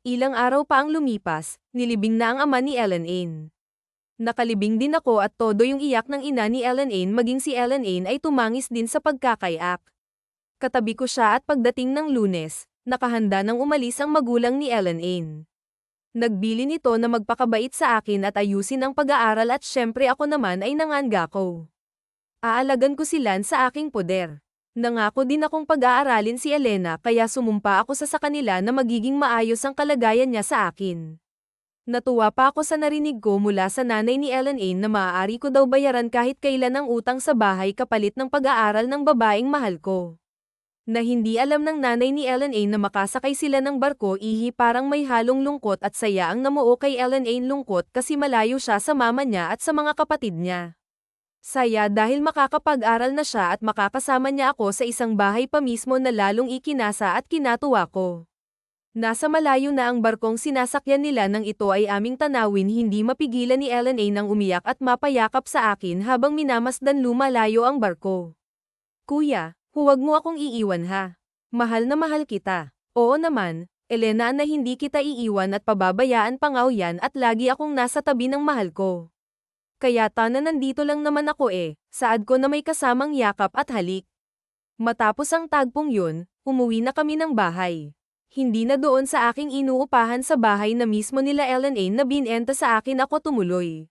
Ilang araw pa ang lumipas, nilibing na ang ama ni Ellen Ain. Nakalibing din ako at todo yung iyak ng ina ni Ellen Ain maging si Ellen Ain ay tumangis din sa pagkakaiyak. Katabi ko siya at pagdating ng Lunes, nakahanda nang umalis ang magulang ni Ellen Ain. Nagbili nito na magpakabait sa akin at ayusin ang pag-aaral at syempre ako naman ay nangangako. Aalagan ko sila sa aking poder. Nangako din akong pag-aaralin si Elena kaya sumumpa ako sa kanila na magiging maayos ang kalagayan niya sa akin. Natuwa pa ako sa narinig ko mula sa nanay ni Ellen Ain na maaari ko daw bayaran kahit kailan ang utang sa bahay kapalit ng pag-aaral ng babaeng mahal ko. Na hindi alam ng nanay ni Ellen Ain na makasakay sila ng barko parang may halong lungkot at saya ang namuo kay Ellen Ain, lungkot kasi malayo siya sa mama niya at sa mga kapatid niya. Saya dahil makakapag-aral na siya at makakasama niya ako sa isang bahay pa mismo na lalong ikinasa at kinatuwa ko. Nasa malayo na ang barkong sinasakyan nila nang ito ay aming tanawin, hindi mapigilan ni Ellen Ain nang umiyak at mapayakap sa akin habang minamasdan lumalayo ang barko. Kuya, huwag mo akong iiwan ha. Mahal na mahal kita. Oo naman, Elena, na hindi kita iiwan at pababayaan pangaw yan at lagi akong nasa tabi ng mahal ko. Kaya na nandito lang naman ako saad ko na may kasamang yakap at halik. Matapos ang tagpong yun, umuwi na kami ng bahay. Hindi na doon sa aking inuupahan sa bahay na mismo nila Ellen Ain na binenta sa akin ako tumuloy.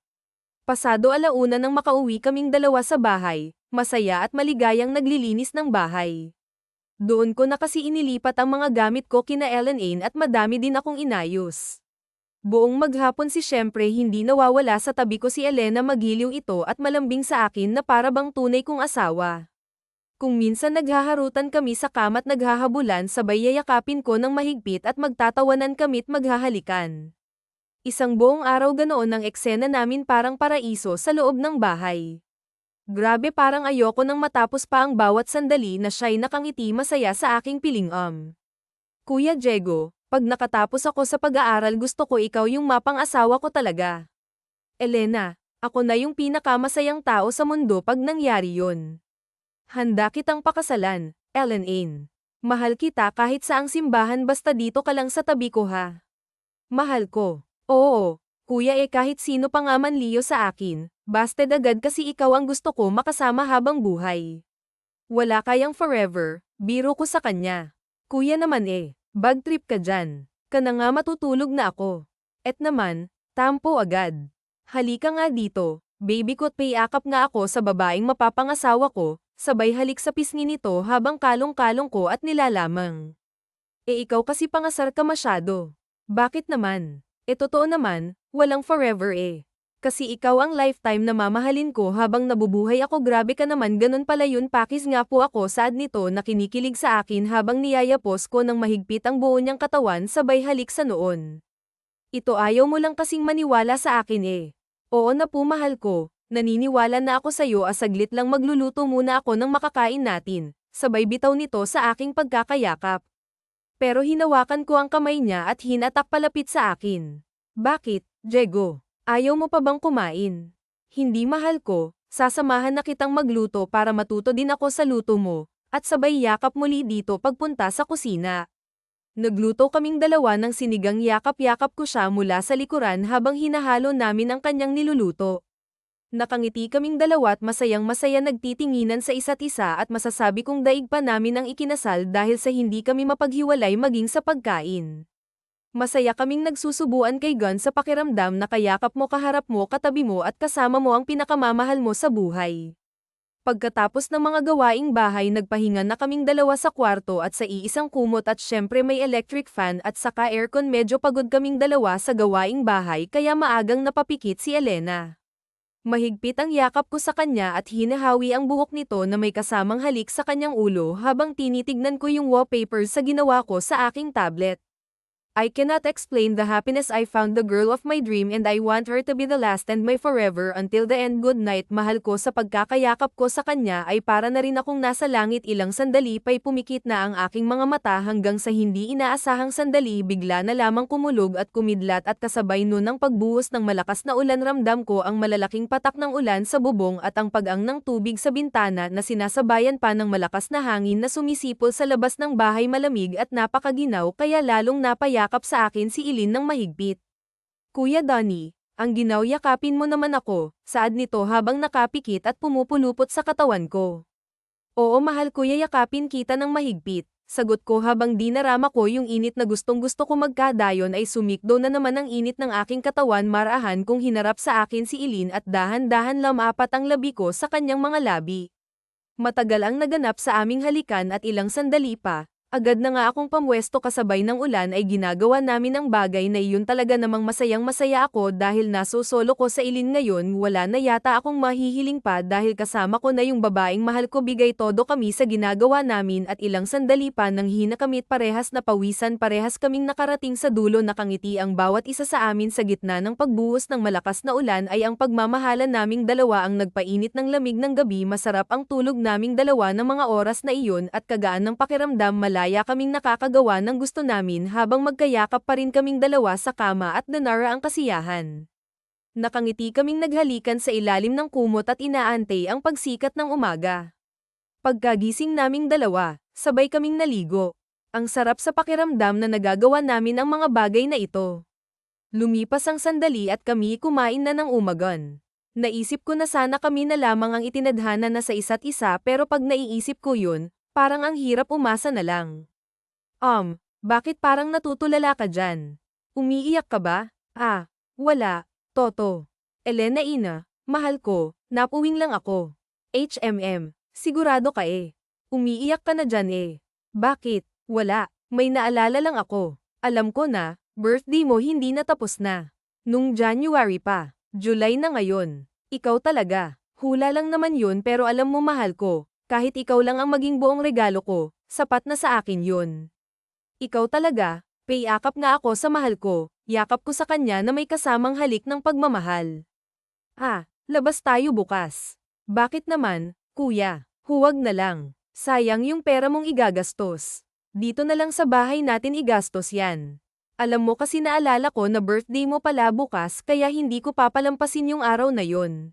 Pasado alauna nang makauwi kaming dalawa sa bahay, masaya at maligayang naglilinis ng bahay. Doon ko na kasi inilipat ang mga gamit ko kina Ellen Ain at madami din akong inayos. Buong maghapon siyempre hindi nawawala sa tabi ko si Elena, magiliw ito at malambing sa akin na para bang tunay kong asawa. Kung minsan naghaharutan kami sa kama't naghahabulan, sabay yayakapin ko ng mahigpit at magtatawanan kami't maghahalikan. Isang buong araw ganoon ang eksena namin, parang paraiso sa loob ng bahay. Grabe, parang ayoko nang matapos pa ang bawat sandali na siya'y nakangiti masaya sa aking piling. Kuya Diego, pag nakatapos ako sa pag-aaral gusto ko ikaw yung mapang-asawa ko talaga. Elena, ako na yung pinakamasayang tao sa mundo pag nangyari yun. Handa kitang pakasalan, Ellen Ain. Mahal kita kahit saang simbahan, basta dito ka lang sa tabi ko ha. Mahal ko. Oo, kuya, kahit sino pa nga man liyo sa akin, basta agad kasi ikaw ang gusto ko makasama habang buhay. Wala kayang forever, biro ko sa kanya. Kuya naman bag trip ka dyan. Ka na nga, matutulog na ako. Et naman, tampo agad. Halika nga dito, baby ko't payakap nga ako sa babaeng mapapangasawa ko. Sabay halik sa pisngi nito habang kalong-kalong ko at nilalamang. Ikaw kasi pangasar ka masyado. Bakit naman? Totoo naman, walang forever Kasi ikaw ang lifetime na mamahalin ko habang nabubuhay ako. Grabe ka naman, ganun pala yun. Pakis nga po ako, saad nito na kinikilig sa akin habang niyayapos ko ng mahigpit ang buo niyang katawan sabay halik sa noon. Ito ayaw mo lang kasing maniwala sa akin Oo na po mahal ko. Naniniwala na ako sa'yo, saglit lang, magluluto muna ako ng makakain natin. Sabay bitaw nito sa aking pagkakayakap. Pero hinawakan ko ang kamay niya at hinatak palapit sa akin. Bakit, Diego? Ayaw mo pa bang kumain? Hindi mahal ko, sasamahan na kitang magluto para matuto din ako sa luto mo, at sabay yakap muli dito pagpunta sa kusina. Nagluto kaming dalawa ng sinigang, yakap-yakap ko siya mula sa likuran habang hinahalo namin ang kanyang niluluto. Nakangiti kaming dalawa at masayang-masaya nagtitinginan sa isa't isa at masasabi kong daig pa namin ang ikinasal dahil sa hindi kami mapaghiwalay maging sa pagkain. Masaya kaming nagsusubuan kay Gun sa pakiramdam na kayakap mo, kaharap mo, katabi mo at kasama mo ang pinakamamahal mo sa buhay. Pagkatapos ng mga gawaing bahay nagpahinga na kaming dalawa sa kwarto at sa iisang kumot at syempre may electric fan at saka aircon. Medyo pagod kaming dalawa sa gawaing bahay kaya maagang napapikit si Elena. Mahigpit ang yakap ko sa kanya at hinahawi ang buhok nito na may kasamang halik sa kanyang ulo habang tinitignan ko yung wallpapers sa ginawa ko sa aking tablet. I cannot explain the happiness. I found the girl of my dream and I want her to be the last and my forever until the end. Good night, mahal ko. Sa pagkakayakap ko sa kanya ay para na rin akong nasa langit. Ilang sandali pa'y pumikit na ang aking mga mata hanggang sa hindi inaasahang sandali bigla na lamang kumulog at kumidlat at kasabay nun ang pagbuhos ng malakas na ulan. Ramdam ko ang malalaking patak ng ulan sa bubong at ang pag-ang ng tubig sa bintana na sinasabayan pa ng malakas na hangin na sumisipol sa labas ng bahay. Malamig at napakaginaw kaya lalong napayakap sa akin si Eileen ng mahigpit. Kuya Donnie, ang ginaw, yakapin mo naman ako, saad nito habang nakapikit at pumupulupot sa katawan ko. Oo mahal kuya, yakapin kita ng mahigpit, sagot ko habang dinarama ko yung init na gustong-gusto ko magkadayon. Ay sumikdo na naman ang init ng aking katawan. Marahan kong hinarap sa akin si Eileen at dahan-dahan lamapat ang labi ko sa kanyang mga labi. Matagal ang naganap sa aming halikan at ilang sandali pa, agad na nga akong pamwesto kasabay ng ulan ay ginagawa namin ang bagay na iyon. Talaga namang masayang-masaya ako dahil nasosolo ko sa Eileen ngayon. Wala na yata akong mahihiling pa dahil kasama ko na yung babaeng mahal ko. Bigay todo kami sa ginagawa namin at ilang sandali pa nang hina kami at parehas na pawisan. Parehas kaming nakarating sa dulo. Nakangiti ang bawat isa sa amin sa gitna ng pagbuhos ng malakas na ulan. Ay ang pagmamahalan naming dalawa ang nagpainit ng lamig ng gabi. Masarap ang tulog naming dalawa ng mga oras na iyon at kagaan ng pakiramdam. Malaya kaming nakakagawa ng gusto namin habang magkayakap pa rin kaming dalawa sa kama at nanara ang kasiyahan. Nakangiti kaming naghalikan sa ilalim ng kumot at inaantay ang pagsikat ng umaga. Pagkagising naming dalawa, sabay kaming naligo. Ang sarap sa pakiramdam na nagagawa namin ang mga bagay na ito. Lumipas ang sandali at kami kumain na ng umagon. Naisip ko na sana kami na lamang ang itinadhana na sa isa't isa, pero pag naiisip ko yun, parang ang hirap umasa na lang. Bakit parang natutulala ka dyan? Umiiyak ka ba? Wala, Toto. Elena ina, mahal ko, napuwing lang ako. Sigurado ka eh. Umiiyak ka na dyan eh. Bakit? Wala, may naalala lang ako. Alam ko na, birthday mo hindi natapos na. Nung January pa, July na ngayon. Ikaw talaga, hula lang naman yun, pero alam mo mahal ko. Kahit ikaw lang ang maging buong regalo ko, sapat na sa akin yun. Ikaw talaga, payakap nga ako sa mahal ko, yakap ko sa kanya na may kasamang halik ng pagmamahal. Labas tayo bukas. Bakit naman, kuya? Huwag na lang. Sayang yung pera mong igagastos. Dito na lang sa bahay natin igastos yan. Alam mo kasi naalala ko na birthday mo pala bukas kaya hindi ko papalampasin yung araw na yon.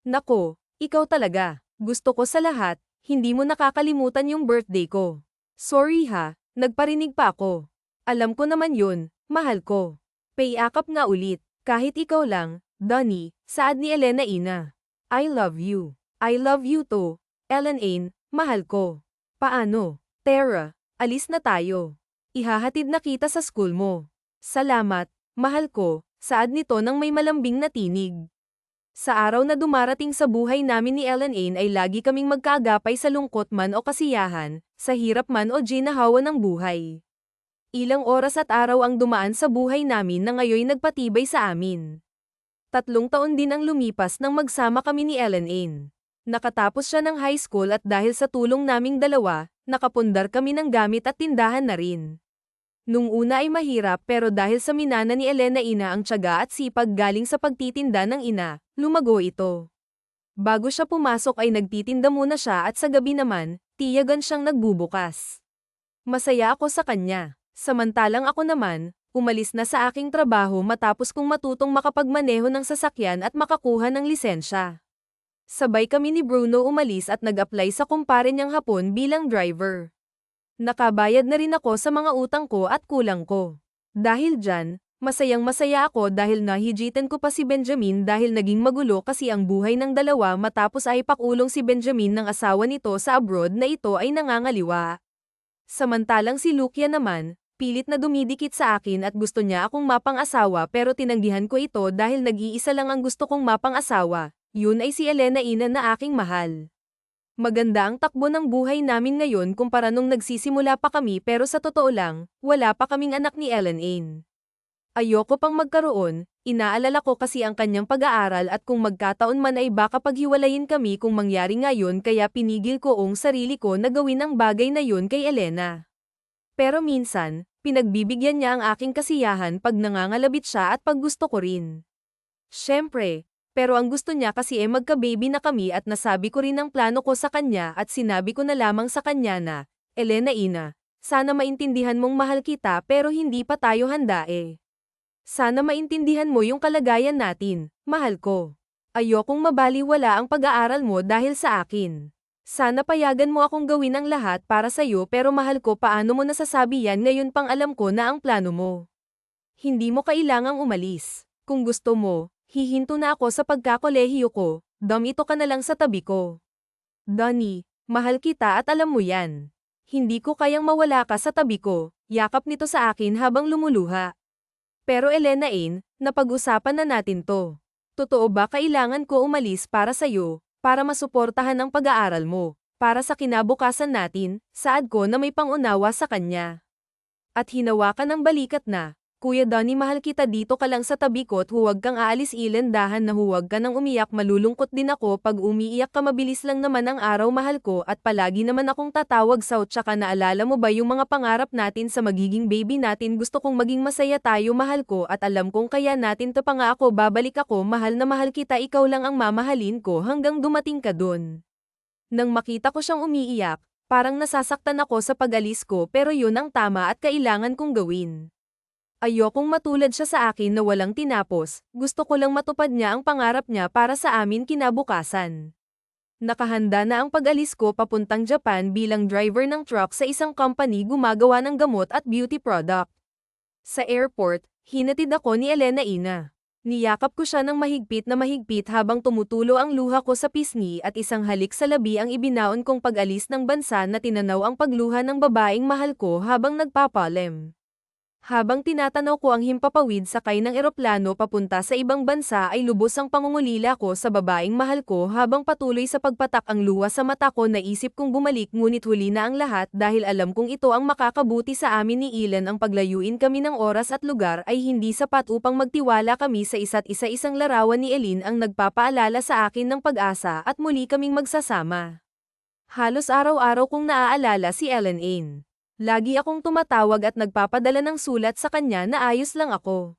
Nako, ikaw talaga. Gusto ko sa lahat, hindi mo nakakalimutan yung birthday ko. Sorry ha, nagparinig pa ako. Alam ko naman yun, mahal ko. Payakap nga ulit, kahit ikaw lang, Donnie, saad ni Elena ina. I love you. I love you too, Ellen, mahal ko. Paano? Tara, alis na tayo. Ihahatid na kita sa school mo. Salamat, mahal ko, saad nito nang may malambing na tinig. Sa araw na dumarating sa buhay namin ni Ellen ay lagi kaming magkaagapay sa lungkot man o kasiyahan, sa hirap man o ginahawa ng buhay. Ilang oras at araw ang dumaan sa buhay namin na ngayoy nagpatibay sa amin. 3 taon din ang lumipas nang magsama kami ni Ellen. Nakatapos siya ng high school at dahil sa tulong naming dalawa, nakapundar kami ng gamit at tindahan na rin. Nung una ay mahirap, pero dahil sa minana ni Elena ang tiyaga at sipag galing sa pagtitinda ng ina, lumago ito. Bago siya pumasok ay nagtitinda muna siya at sa gabi naman, tiyagan siyang nagbubukas. Masaya ako sa kanya. Samantalang ako naman, umalis na sa aking trabaho matapos kong matutong makapagmaneho ng sasakyan at makakuha ng lisensya. Sabay kami ni Bruno umalis at nag-apply sa kumpare niyang Hapon bilang driver. Nakabayad na rin ako sa mga utang ko at kulang ko. Dahil dyan, Masayang-masaya ako dahil nahijitan ko pa si Benjamin dahil naging magulo kasi ang buhay ng dalawa matapos ay pakulong si Benjamin ng asawa nito sa abroad na ito ay nangangaliwa. Samantalang si Lukia naman, pilit na dumidikit sa akin at gusto niya akong mapang-asawa pero tinanggihan ko ito dahil nag-iisa lang ang gusto kong mapang-asawa, yun ay si Elena Ina na aking mahal. Maganda ang takbo ng buhay namin ngayon kumpara nung nagsisimula pa kami pero sa totoo lang, wala pa kaming anak ni Ellen Ain. Ayoko pang magkaroon, inaalala ko kasi ang kanyang pag-aaral at kung magkataon man ay baka paghiwalayin kami kung mangyari ngayon kaya pinigil ko ang sarili ko na gawin ang bagay na yun kay Elena. Pero minsan, pinagbibigyan niya ang aking kasiyahan pag nangangalabit siya at pag gusto ko rin. Siyempre, pero ang gusto niya kasi magka-baby na kami at nasabi ko rin ang plano ko sa kanya at sinabi ko na lamang sa kanya na, Elena Ina, sana maintindihan mong mahal kita pero hindi pa tayo handa eh. Sana maintindihan mo yung kalagayan natin, mahal ko. Ayokong mabaliwala ang pag-aaral mo dahil sa akin. Sana payagan mo akong gawin ang lahat para sa'yo pero mahal ko paano mo nasasabi yan ngayon pang alam ko na ang plano mo. Hindi mo kailangang umalis. Kung gusto mo, hihinto na ako sa pagkakolehiyo ko, ito ka na lang sa tabi ko. Donnie, mahal kita at alam mo yan. Hindi ko kayang mawala ka sa tabi ko, yakap nito sa akin habang lumuluha. Pero Elena Ain, napag-usapan na natin to. Totoo ba kailangan ko umalis para sa'yo, para masuportahan ang pag-aaral mo, para sa kinabukasan natin, saad ko na may pangunawa sa kanya. At hinawakan ng balikat na, Kuya Donnie mahal kita dito ka lang sa tabi ko at huwag kang aalis Ilan dahan na huwag ka nang umiyak malulungkot din ako pag umiiyak ka mabilis lang naman ang araw mahal ko at palagi naman akong tatawag sa tsaka naalala mo ba yung mga pangarap natin sa magiging baby natin gusto kong maging masaya tayo mahal ko at alam kong kaya natin to pa nga ako babalik ako mahal na mahal kita ikaw lang ang mamahalin ko hanggang dumating ka dun. Nang makita ko siyang umiiyak, parang nasasaktan ako sa pag-alis ko pero yun ang tama at kailangan kong gawin. Ayokong matulad siya sa akin na walang tinapos, gusto ko lang matupad niya ang pangarap niya para sa amin kinabukasan. Nakahanda na ang pag-alis ko papuntang Japan bilang driver ng truck sa isang company gumagawa ng gamot at beauty product. Sa airport, hinatid ako ni Elena Ina. Niyakap ko siya ng mahigpit na mahigpit habang tumutulo ang luha ko sa pisngi at isang halik sa labi ang ibinaon kong pag-alis ng bansa na tinanaw ang pagluha ng babaeng mahal ko habang nagpapalem. Habang tinatanaw ko ang himpapawid sakay ng eroplano papunta sa ibang bansa ay lubos ang pangungulila ko sa babaeng mahal ko habang patuloy sa pagpatak ang luha sa mata ko naisip kong bumalik ngunit huli na ang lahat dahil alam kong ito ang makakabuti sa amin ni Ilan ang paglayuin kami ng oras at lugar ay hindi sapat upang magtiwala kami sa isa't isa isang larawan ni Elin ang nagpapaalala sa akin ng pag-asa at muli kaming magsasama. Halos araw-araw kong naaalala si Ellen Ain. Lagi akong tumatawag at nagpapadala ng sulat sa kanya na ayos lang ako.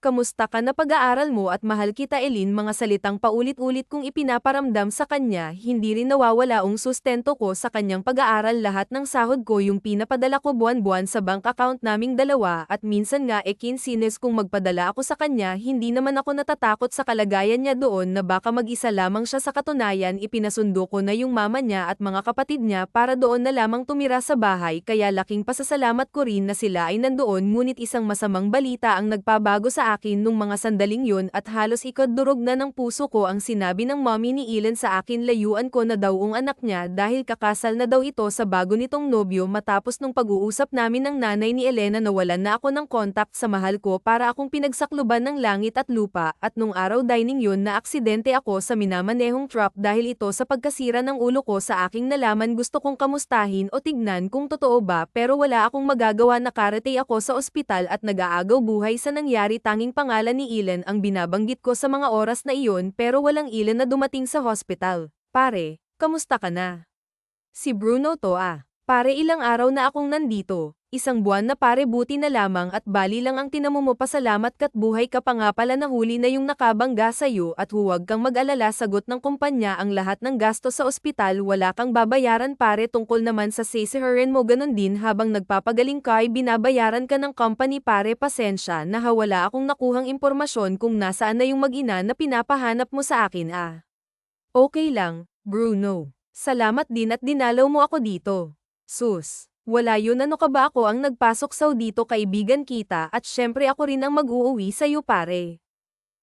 Kamusta ka na pag-aaral mo at mahal kita Elin mga salitang paulit-ulit kong ipinaparamdam sa kanya hindi rin nawawala ang sustento ko sa kanyang pag-aaral lahat ng sahod ko yung pinapadala ko buwan-buwan sa bank account naming dalawa at minsan nga kinsines kung magpadala ako sa kanya hindi naman ako natatakot sa kalagayan niya doon na baka mag-isa lamang siya sa katunayan ipinasundo ko na yung mama niya at mga kapatid niya para doon na lamang tumira sa bahay kaya laking pasasalamat ko rin na sila ay nandoon ngunit isang masamang balita ang nagpabago sa akin nung mga sandaling yun at halos ikadurog na ng puso ko ang sinabi ng mommy ni Ilan sa akin layuan ko na daw ang anak niya dahil kakasal na daw ito sa bago nitong nobyo matapos nung pag-uusap namin ng nanay ni Elena nawalan na ako ng contact sa mahal ko para akong pinagsakluban ng langit at lupa at nung araw dining yun na aksidente ako sa minamanehong truck dahil ito sa pagkasira ng ulo ko sa aking nalaman gusto kong kamustahin o tignan kung totoo ba pero wala akong magagawa nakarate ako sa ospital at nag-aagaw buhay sa nangyari tanging pangalan ni Ilan ang binabanggit ko sa mga oras na iyon pero walang Ilan na dumating sa hospital. Pare, kamusta ka na? Si Bruno to ah. Pare ilang araw na akong nandito. Isang buwan na pare buti na lamang at bali lang ang tinamo mo pasalamat ka't buhay ka pa nga pala nahuli na yung nakabangga sa'yo at huwag kang mag-alala sagot ng kumpanya ang lahat ng gasto sa ospital wala kang babayaran pare tungkol naman sa sisihirin mo ganun din habang nagpapagaling ka ay binabayaran ka ng company pare pasensya na wala akong nakuhang impormasyon kung nasaan na yung mag-ina na pinapahanap mo sa akin ah. Okay lang, Bruno. Salamat din at dinalaw mo ako dito. Sus. Wala yun, ano ka ba, ako ang nagpasok sa dito, kaibigan kita, at syempre ako rin ang mag-uuwi sa'yo pare.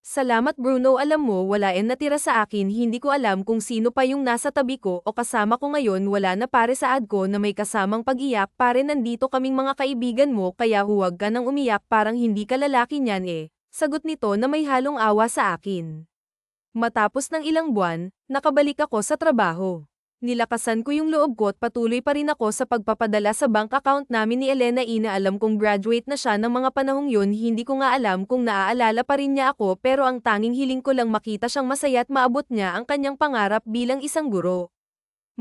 Salamat Bruno, alam mo wala natira sa akin, hindi ko alam kung sino pa yung nasa tabi ko o kasama ko ngayon, wala na pare, saad ko na may kasamang pag-iyak, pare nandito kaming mga kaibigan mo kaya huwag ka nang umiyak, parang hindi ka lalaki niyan sagot nito na may halong awa sa akin. Matapos ng ilang buwan, nakabalik ako sa trabaho. Nilakasan ko yung loob ko at patuloy pa rin ako sa pagpapadala sa bank account namin ni Elena. Alam kong graduate na siya ng mga panahong yun, hindi ko nga alam kung naaalala pa rin niya ako, pero ang tanging hiling ko lang makita siyang masaya at maabot niya ang kanyang pangarap bilang isang guro.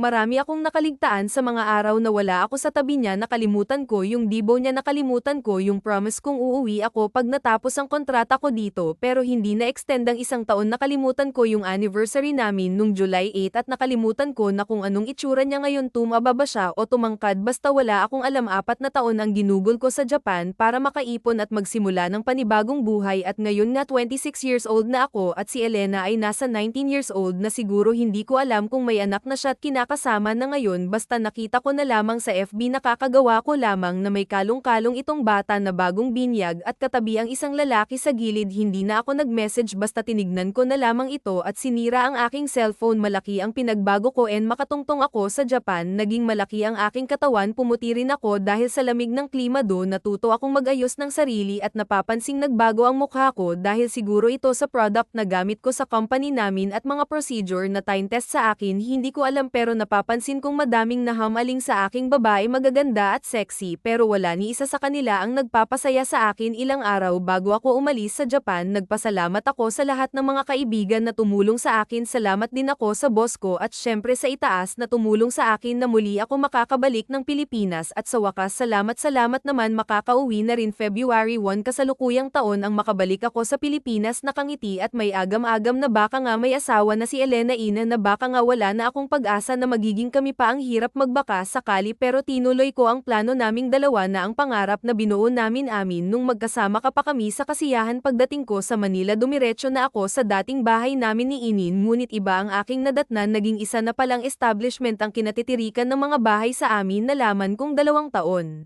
Marami akong nakaligtaan sa mga araw na wala ako sa tabi niya, nakalimutan ko yung dibo niya, nakalimutan ko yung promise kong uuwi ako pag natapos ang kontrata ko dito, pero hindi na-extend ang isang taon, nakalimutan ko yung anniversary namin nung July 8 at nakalimutan ko na kung anong itsura niya ngayon, tumaba ba siya o tumangkad, basta wala akong alam. 4 na taon ang ginugol ko sa Japan para makaipon at magsimula ng panibagong buhay, at ngayon nga 26 years old na ako at si Elena ay nasa 19 years old na siguro, hindi ko alam kung may anak na siya at kasama na ngayon, basta nakita ko na lamang sa FB, nakakagawa ko lamang na may kalong-kalong itong bata na bagong binyag at katabi ang isang lalaki sa gilid. Hindi na ako nag-message, basta tinignan ko na lamang ito at sinira ang aking cellphone. Malaki ang pinagbago ko makatungtong ako sa Japan, naging malaki ang aking katawan, pumuti rin ako dahil sa lamig ng klima doon, natuto akong mag-ayos ng sarili at napapansing nagbago ang mukha ko dahil siguro ito sa product na gamit ko sa company namin at mga procedure na time test sa akin, hindi ko alam, pero napapansin kong madaming nahamaling sa aking babae, magaganda at sexy, pero wala ni isa sa kanila ang nagpapasaya sa akin. Ilang araw bago ako umalis sa Japan, nagpasalamat ako sa lahat ng mga kaibigan na tumulong sa akin. Salamat din ako sa boss ko at syempre sa itaas na tumulong sa akin na muli ako makakabalik ng Pilipinas, at sa wakas salamat naman, makakauwi na rin February 1, kasalukuyang taon ang makabalik ako sa Pilipinas, nakangiti at may agam-agam na baka nga may asawa na si Elena, na baka nga wala na akong pag-asa na magiging kami pa, ang hirap magbaka sakali, pero tinuloy ko ang plano naming dalawa na ang pangarap na binuo namin nung magkasama ka pa kami sa kasiyahan. Pagdating ko sa Manila, dumiretso na ako sa dating bahay namin ni Inin, ngunit iba ang aking nadatnan, naging isa na palang establishment ang kinatitirikan ng mga bahay sa amin. Nalaman kong 2 taon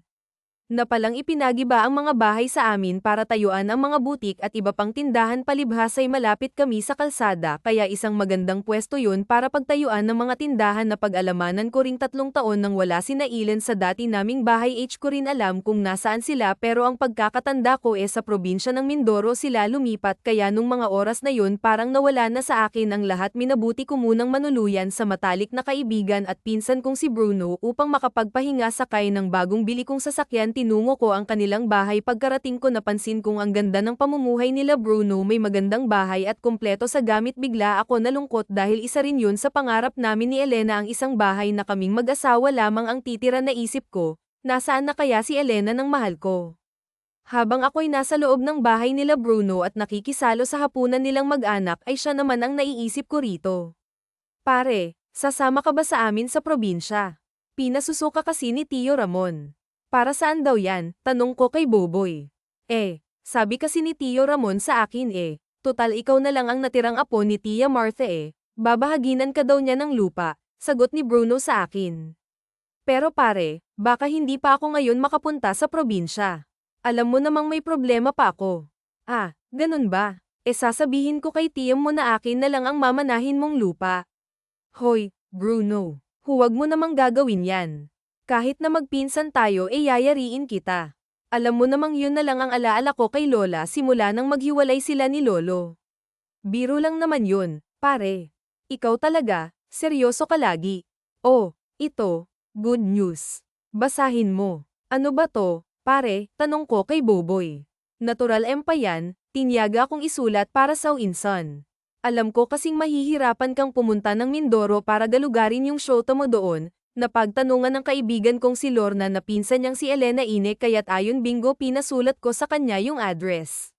na palang ipinagiba ang mga bahay sa amin para tayuan ang mga butik at iba pang tindahan, palibhas ay malapit kami sa kalsada, kaya isang magandang pwesto yun para pagtayuan ng mga tindahan. Na pag-alamanan ko ring 3 taon nang wala si Nailen sa dati naming bahay. Ko rin alam kung nasaan sila, pero ang pagkakatanda ko sa probinsya ng Mindoro sila lumipat, kaya nung mga oras na yun parang nawala na sa akin ang lahat. Minabuti ko munang manuluyan sa matalik na kaibigan at pinsan kong si Bruno upang makapagpahinga sakay ng bagong bili kong sasakyan. Tinungo ko ang kanilang bahay. Pagkarating ko napansin kong ang ganda ng pamumuhay nila Bruno, may magandang bahay at kumpleto sa gamit. Bigla ako nalungkot dahil isa rin yun sa pangarap namin ni Elena, ang isang bahay na kaming mag-asawa lamang ang titira. Naisip ko, nasaan na kaya si Elena ng mahal ko? Habang ako'y nasa loob ng bahay nila Bruno at nakikisalo sa hapunan nilang mag-anak, ay siya naman ang naiisip ko rito. Pare, sasama ka ba sa amin sa probinsya? Pinasusuka kasi ni Tio Ramon. Para saan daw yan? Tanong ko kay Boboy. Sabi kasi ni Tio Ramon sa akin total ikaw na lang ang natirang apo ni Tia Martha babahaginan ka daw niya ng lupa, sagot ni Bruno sa akin. Pero pare, baka hindi pa ako ngayon makapunta sa probinsya. Alam mo namang may problema pa ako. Ganun ba? Sasabihin ko kay Tiyam mo na akin na lang ang mamanahin mong lupa. Hoy, Bruno, huwag mo namang gagawin yan. Kahit na magpinsan tayo yayariin kita. Alam mo namang yun na lang ang alaala ko kay Lola simula nang maghiwalay sila ni Lolo. Biro lang naman yun, pare. Ikaw talaga, seryoso ka lagi. Ito, good news. Basahin mo. Ano ba to, pare? Tanong ko kay Boboy. Natural pa yan, tinyaga akong isulat para sa Inson. Alam ko kasing mahihirapan kang pumunta ng Mindoro para galugarin yung show mo doon. Napagtanungan ng kaibigan kong si Lorna na pinsan niyang si Elena kaya't ayon bingo pinasulat ko sa kanya yung address.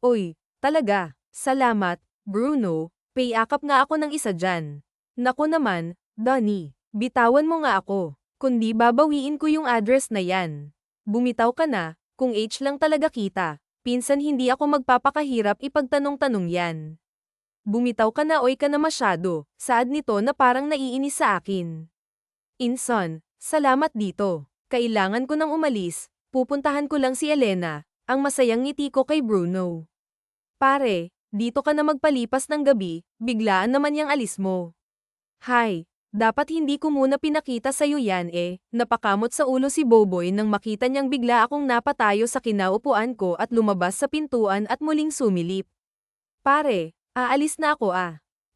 Oy, talaga, salamat, Bruno, payakap nga ako ng isa dyan. Naku naman, Donnie, bitawan mo nga ako, kundi babawiin ko yung address na yan. Bumitaw ka na, kung H lang talaga kita, pinsan hindi ako magpapakahirap ipagtanong-tanong yan. Bumitaw ka na, oy ka na masyado, saad nito na parang naiinis sa akin. Inson, salamat dito. Kailangan ko nang umalis, pupuntahan ko lang si Elena, ang masayang ngiti ko kay Bruno. Pare, dito ka na magpalipas ng gabi, biglaan naman yang alis mo. Hay, dapat hindi ko muna pinakita sa'yo yan napakamot sa ulo si Boboy nang makita niyang bigla akong napatayo sa kinaupuan ko at lumabas sa pintuan at muling sumilip. Pare, aalis na ako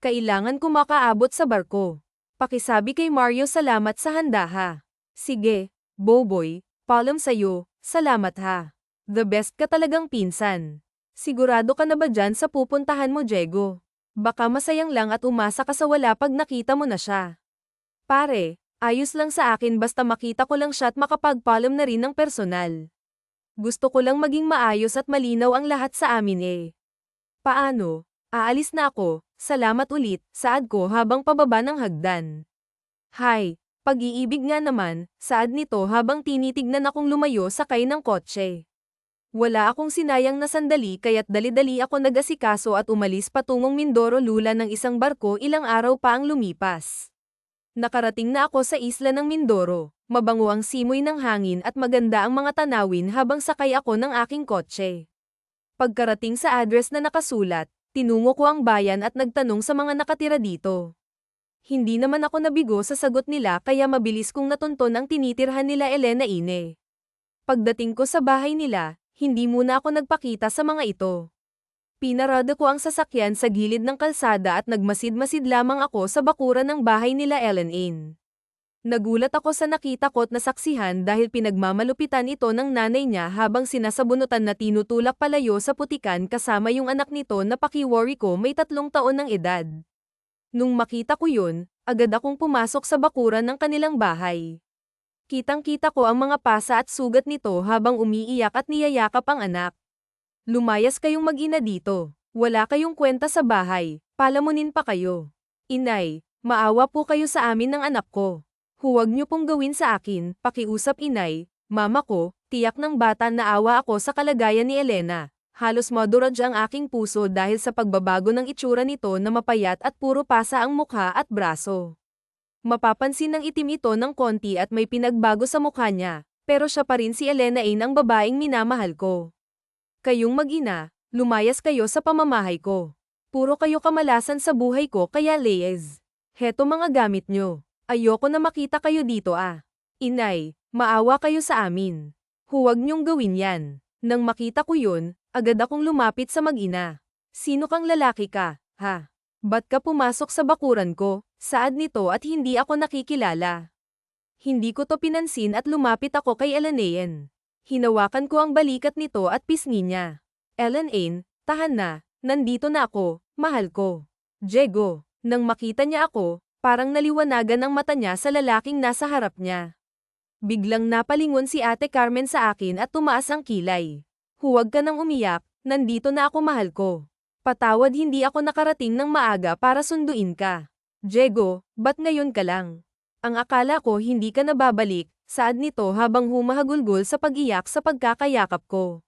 Kailangan ko makaabot sa barko. Pakisabi kay Mario salamat sa handa ha. Sige, Boboy, paalam sa'yo, salamat ha. The best ka talagang pinsan. Sigurado ka na ba dyan sa pupuntahan mo, Diego? Baka masayang lang at umasa ka sa wala pag nakita mo na siya. Pare, ayos lang sa akin basta makita ko lang siya at makapagpaalam na rin ng personal. Gusto ko lang maging maayos at malinaw ang lahat sa amin Paano? Aalis na ako, salamat ulit, saad ko habang pababa ng hagdan. Hay, pag-iibig nga naman, saad nito habang tinitignan akong lumayo sakay ng kotse. Wala akong sinayang na sandali kaya't dali-dali ako nag-asikaso at umalis patungong Mindoro Lula ng isang barko ilang araw pa ang lumipas. Nakarating na ako sa isla ng Mindoro, mabango ang simoy ng hangin at maganda ang mga tanawin habang sakay ako ng aking kotse. Pagkarating sa address na nakasulat, tinungo ko ang bayan at nagtanong sa mga nakatira dito. Hindi naman ako nabigo sa sagot nila kaya mabilis kong natunton ang tinitirhan nila Elena Ine. Pagdating ko sa bahay nila, hindi muna ako nagpakita sa mga ito. Pinarada ko ang sasakyan sa gilid ng kalsada at nagmasid-masid lamang ako sa bakuran ng bahay nila Ellen Ine. Nagulat ako sa nakita ko't nasaksihan dahil pinagmamalupitan ito ng nanay niya habang sinasabunutan na tinutulak palayo sa putikan kasama yung anak nito na pakiworry ko may 3 taon ng edad. Nung makita ko yun, agad akong pumasok sa bakuran ng kanilang bahay. Kitang-kita ko ang mga pasa at sugat nito habang umiiyak at niyayakap ang anak. Lumayas kayong mag-ina dito. Wala kayong kwenta sa bahay, palamunin pa kayo. Inay, maawa po kayo sa amin ng anak ko. Huwag niyo pong gawin sa akin, pakiusap inay, mama ko, tiyak ng bata na awa ako sa kalagayan ni Elena. Halos madurog ang aking puso dahil sa pagbabago ng itsura nito na mapayat at puro pasa ang mukha at braso. Mapapansin ng itim ito ng konti at may pinagbago sa mukha niya, pero siya pa rin si Elena Ine ang babaeng minamahal ko. Kayong mag-ina, lumayas kayo sa pamamahay ko. Puro kayo kamalasan sa buhay ko kaya Leyes. Heto mga gamit nyo. Ayoko na makita kayo dito Inay, maawa kayo sa amin. Huwag niyong gawin yan. Nang makita ko yun, agad akong lumapit sa mag-ina. Sino kang lalaki ka, ha? Ba't ka pumasok sa bakuran ko? Saad nito at hindi ako nakikilala. Hindi ko to pinansin at lumapit ako kay Ellen Ine. Hinawakan ko ang balikat nito at pisngi niya. Ellen Ine, tahan na, nandito na ako, mahal ko. Diego, nang makita niya ako, parang naliwanagan ang mata niya sa lalaking nasa harap niya. Biglang napalingon si Ate Carmen sa akin at tumaas ang kilay. Huwag ka nang umiyak, nandito na ako mahal ko. Patawad hindi ako nakarating ng maaga para sunduin ka. Diego, ba't ngayon ka lang? Ang akala ko hindi ka nababalik, saad nito habang humahagulgol sa pag-iyak sa pagkakayakap ko.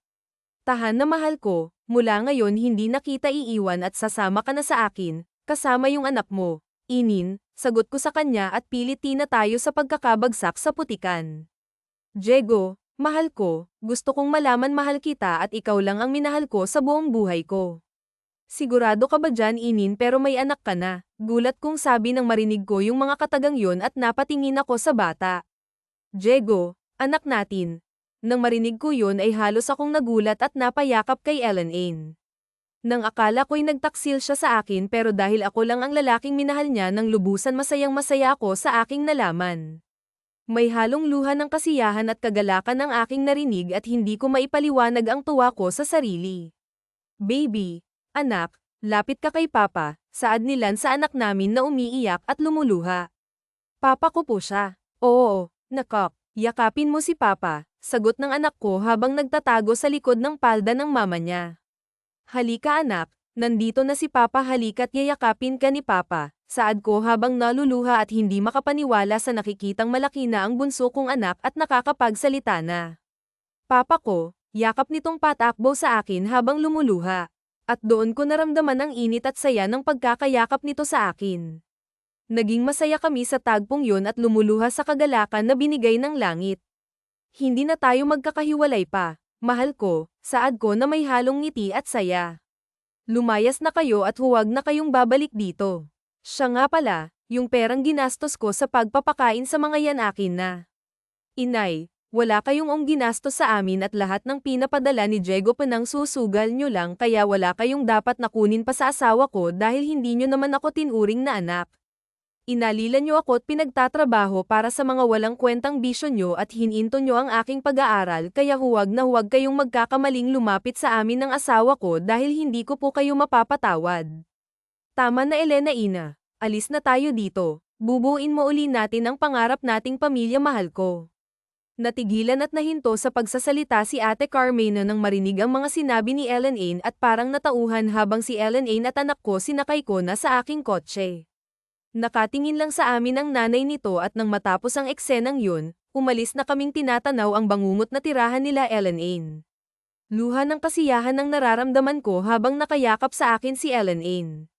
Tahan na mahal ko, mula ngayon hindi na kita iiwan at sasama ka na sa akin, kasama yung anak mo. Inin, sagot ko sa kanya at piliti na tayo sa pagkakabagsak sa putikan. Diego, mahal ko, gusto kong malaman mahal kita at ikaw lang ang minahal ko sa buong buhay ko. Sigurado ka ba dyan Inin pero may anak ka na? Gulat kong sabi nang marinig ko yung mga katagang yon at napatingin ako sa bata. Diego, anak natin. Nang marinig ko yun ay halos akong nagulat at napayakap kay Ellen Ine. Nang akala ko'y nagtaksil siya sa akin pero dahil ako lang ang lalaking minahal niya nang lubusan masayang masaya ako sa aking nalaman. May halong luha ng kasiyahan at kagalakan ang aking narinig at hindi ko maipaliwanag ang tuwa ko sa sarili. Baby, anak, lapit ka kay Papa, saad nilan sa anak namin na umiiyak at lumuluha. Papa ko po siya. Oo, nakak, yakapin mo si Papa, sagot ng anak ko habang nagtatago sa likod ng palda ng mama niya. Halika anak, nandito na si Papa halika't yayakapin ka ni Papa, saad ko habang naluluha at hindi makapaniwala sa nakikitang malaki na ang bunso kong anak at nakakapagsalita na. Papa ko, yakap nitong patakbo sa akin habang lumuluha. At doon ko naramdaman ang init at saya ng pagkakayakap nito sa akin. Naging masaya kami sa tagpong yun at lumuluha sa kagalakan na binigay ng langit. Hindi na tayo magkakahiwalay pa. Mahal ko, saad ko na may halong ngiti at saya. Lumayas na kayo at huwag na kayong babalik dito. Siya nga pala, yung perang ginastos ko sa pagpapakain sa mga yan akin na. Inay, wala kayong ginastos sa amin at lahat ng pinapadala ni Diego panang susugal nyo lang kaya wala kayong dapat nakunin pa sa asawa ko dahil hindi nyo naman ako tinuring na anak. Inalila nyo ako at pinagtatrabaho para sa mga walang kwentang bisyo nyo at hininto nyo ang aking pag-aaral kaya huwag na huwag kayong magkakamaling lumapit sa amin ng asawa ko dahil hindi ko po kayo mapapatawad. Tama na Elena Ina, alis na tayo dito, bubuin mo uli natin ang pangarap nating pamilya mahal ko. Natigilan at nahinto sa pagsasalita si Ate Carmena nang marinig ang mga sinabi ni Ellen Ain at parang natauhan habang si Ellen Ain at anak ko sinakay ko na sa aking kotse. Nakatingin lang sa amin ang nanay nito at nang matapos ang eksenang yun, umalis na kaming tinatanaw ang bangungot na tirahan nila Ellen Ain. Luha ng kasiyahan ang nararamdaman ko habang nakayakap sa akin si Ellen Ain.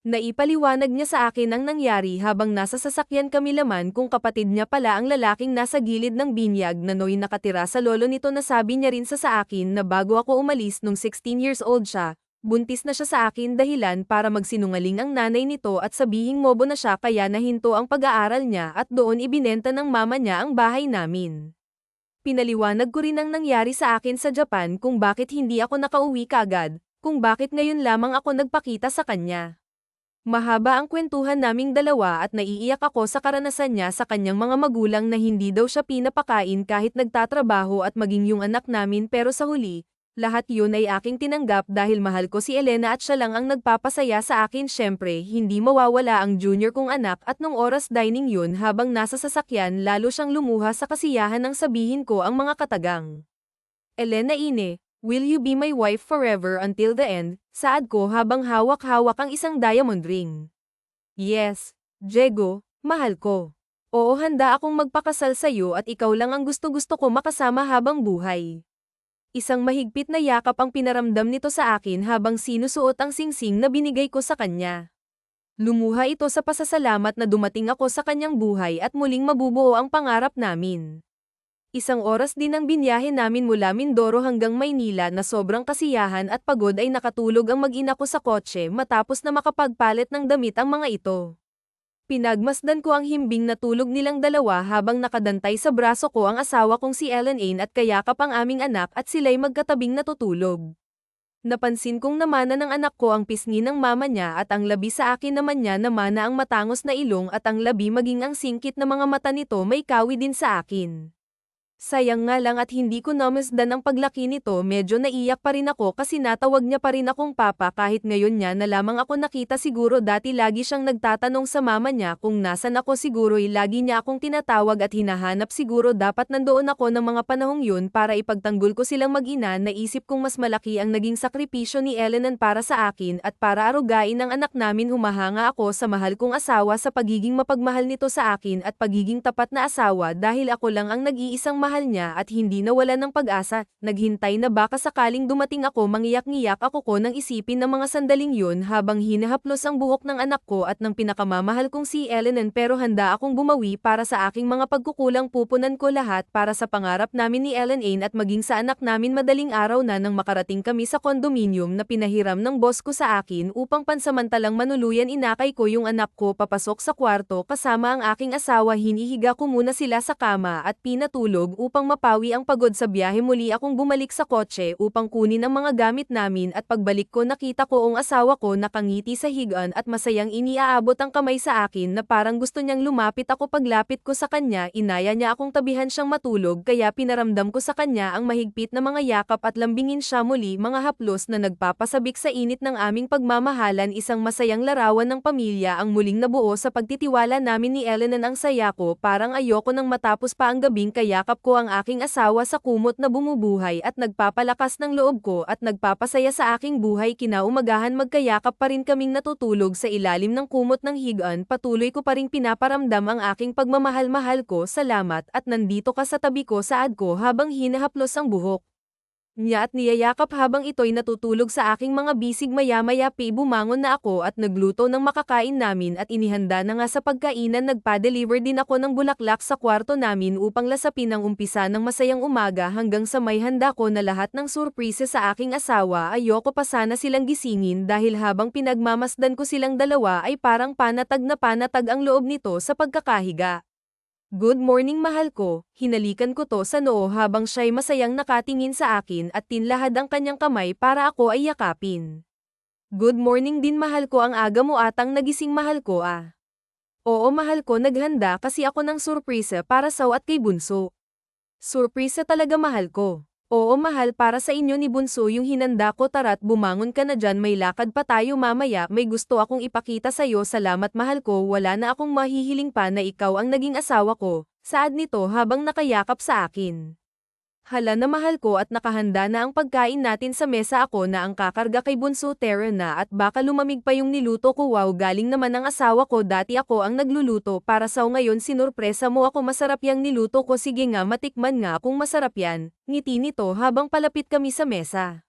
Naipaliwanag niya sa akin ang nangyari habang nasa sasakyan kami laman kung kapatid niya pala ang lalaking nasa gilid ng binyag na noy nakatira sa lolo nito na sabi niya rin sa akin na bago ako umalis nung 16 years old siya, buntis na siya sa akin dahilan para magsinungaling ang nanay nito at sabihing mobo na siya kaya nahinto ang pag-aaral niya at doon ibinenta ng mama niya ang bahay namin. Pinaliwanag ko rin ang nangyari sa akin sa Japan kung bakit hindi ako nakauwi kaagad, kung bakit ngayon lamang ako nagpakita sa kanya. Mahaba ang kwentuhan naming dalawa at naiiyak ako sa karanasan niya sa kanyang mga magulang na hindi daw siya pinapakain kahit nagtatrabaho at maging yung anak namin pero sa huli, lahat yun ay aking tinanggap dahil mahal ko si Elena at siya lang ang nagpapasaya sa akin syempre hindi mawawala ang junior kong anak at nung oras dining yun habang nasa sasakyan lalo siyang lumuha sa kasiyahan nang sabihin ko ang mga katagang. Elena Ine, will you be my wife forever until the end? Saad ko habang hawak-hawak ang isang diamond ring. Yes, Diego, mahal ko. Oo handa akong magpakasal sa iyo at ikaw lang ang gusto-gusto ko makasama habang buhay. Isang mahigpit na yakap ang pinaramdam nito sa akin habang sinusuot ang singsing na binigay ko sa kanya. Lumuha ito sa pasasalamat na dumating ako sa kanyang buhay at muling mabubuo ang pangarap namin. Isang oras din ang binyahe namin mula Mindoro hanggang Maynila na sobrang kasiyahan at pagod ay nakatulog ang mag-ina ko sa kotse matapos na makapagpalit ng damit ang mga ito. Pinagmasdan ko ang himbing na tulog nilang dalawa habang nakadantay sa braso ko ang asawa kong si Ellen Ain at kayakap ang aming anak at sila'y magkatabing natutulog. Napansin kong namana ng anak ko ang pisngi ng mama niya at ang labi sa akin naman niya namana ang matangos na ilong at ang labi maging ang singkit na mga mata nito may kawi din sa akin. Sayang nga lang at hindi ko namasdan ang paglaki nito medyo naiyak pa rin ako kasi natawag niya pa rin akong papa kahit ngayon niya na lamang ako nakita siguro dati lagi siyang nagtatanong sa mama niya kung nasan ako siguro lagi niya akong tinatawag at hinahanap siguro dapat nandoon ako ng mga panahong yun para ipagtanggol ko silang mag-ina naisip kong mas malaki ang naging sakripisyo ni Elenan para sa akin at para arugain ang anak namin humahanga ako sa mahal kong asawa sa pagiging mapagmahal nito sa akin at pagiging tapat na asawa dahil ako lang ang nag-iisang mahal niya at hindi nawala ng pag-asa, naghintay na baka sakaling dumating ako mangiyak-ngiyak ako ko nang isipin ng mga sandaling yun habang hinahaplos ang buhok ng anak ko at ng pinakamamahal kong si Elenan pero handa akong bumawi para sa aking mga pagkukulang pupunan ko lahat para sa pangarap namin ni Ellen Ain at maging sa anak namin madaling araw na nang makarating kami sa kondominium na pinahiram ng boss ko sa akin upang pansamantalang manuluyan inakay ko yung anak ko papasok sa kwarto kasama ang aking asawa hinihiga ko muna sila sa kama at pinatulog upang mapawi ang pagod sa biyahe muli akong bumalik sa kotse upang kunin ang mga gamit namin at pagbalik ko nakita ko ang asawa ko nakangiti sa higaan at masayang iniaabot ang kamay sa akin na parang gusto niyang lumapit ako paglapit ko sa kanya inaya niya akong tabihan siyang matulog kaya pinaramdam ko sa kanya ang mahigpit na mga yakap at lambingin siya muli mga haplos na nagpapasabik sa init ng aming pagmamahalan isang masayang larawan ng pamilya ang muling nabuo sa pagtitiwala namin ni Elenan ang saya ko parang ayoko nang matapos pa ang gabing kayakap ko ang aking asawa sa kumot na bumubuhay at nagpapalakas ng loob ko at nagpapasaya sa aking buhay kinaumagahan magkayakap pa rin kaming natutulog sa ilalim ng kumot ng higaan patuloy ko pa rin pinaparamdam ang aking pagmamahal-mahal ko salamat at nandito ka sa tabi ko saad ko habang hinahaplos ang buhok niya at niyayakap habang ito'y natutulog sa aking mga bisig. Maya-maya bumangon na ako at nagluto ng makakain namin at inihanda na nga sa pagkainan. Nagpa-deliver din ako ng bulaklak sa kwarto namin upang lasapin ang umpisa ng masayang umaga hanggang sa may handa ko na lahat ng surprise sa aking asawa. Ayoko pa sana silang gisingin dahil habang pinagmamasdan ko silang dalawa ay parang panatag na panatag ang loob nito sa pagkakahiga. Good morning mahal ko, hinalikan ko to sa noo habang siya'y masayang nakatingin sa akin at tinlahad ang kanyang kamay para ako ay yakapin. Good morning din mahal ko, ang aga mo atang nagising mahal ko ah. Oo mahal ko, naghanda kasi ako ng surpresa para sa at kay Bunso. Surpresa talaga mahal ko. Oo mahal, para sa inyo ni Bunso yung hinanda ko. Tara't bumangon ka na dyan, may lakad pa tayo mamaya, may gusto akong ipakita sa'yo. Salamat mahal ko, wala na akong mahihiling pa na ikaw ang naging asawa ko, saad nito habang nakayakap sa akin. Hala na mahal ko, at nakahanda na ang pagkain natin sa mesa. Ako na ang kakarga kay Bunso, tara na, at baka lumamig pa yung niluto ko. Wow, galing naman ang asawa ko, dati ako ang nagluluto para sa ngayon sinurpresa mo ako. Masarap yang niluto ko, sige nga matikman nga kung masarap yan, ngiti nito habang palapit kami sa mesa.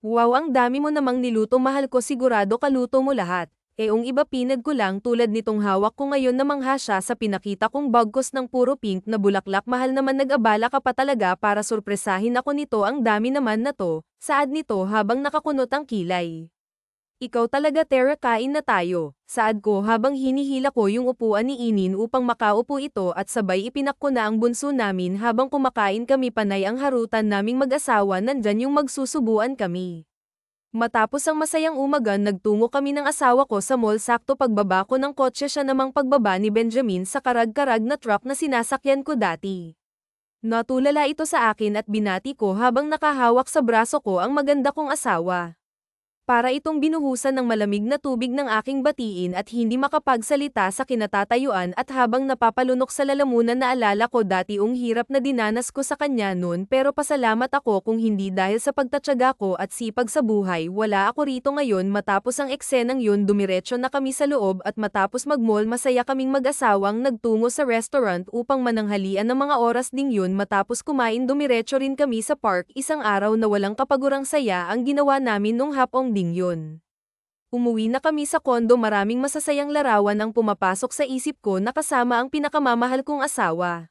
Wow, ang dami mo namang niluto mahal ko, sigurado kaluto mo lahat. Yung iba pinad ko lang, tulad nitong hawak ko ngayon. Namangha siya sa pinakita kong bagkos ng puro pink na bulaklak. Mahal naman, nag-abala ka pa talaga para surpresahin ako nito, ang dami naman na to, saad nito habang nakakunot ang kilay. Ikaw talaga Tara, kain na tayo, saad ko habang hinihila ko yung upuan ni Inin upang makaupo ito at sabay ipinakko na ang bunso namin. Habang kumakain kami, panay ang harutan naming mag-asawa, nandyan yung magsusubuan kami. Matapos ang masayang umaga, nagtungo kami ng asawa ko sa mall. Sakto pagbaba ko ng kotse, siya namang pagbaba ni Benjamin sa karag-karag na truck na sinasakyan ko dati. Natulala ito sa akin at binati ko habang nakahawak sa braso ko ang maganda kong asawa. Para itong binuhusan ng malamig na tubig ng aking batiin at hindi makapagsalita sa kinatatayuan. At habang napapalunok sa lalamunan, naalala ko dati yung hirap na dinanas ko sa kanya noon, pero pasalamat ako kung hindi dahil sa pagtatyaga ko at sipag sa buhay, wala ako rito ngayon. Matapos ang eksenang yun, dumiretso na kami sa loob at matapos mag-mall, masaya kaming mag-asawang nagtungo sa restaurant upang mananghalian ng mga oras ding yun. Matapos kumain, dumiretso rin kami sa park. Isang araw na walang kapagurang saya ang ginawa namin nung hapong ding yun. Umuwi na kami sa kondo, maraming masasayang larawan ang pumapasok sa isip ko na kasama ang pinakamamahal kong asawa.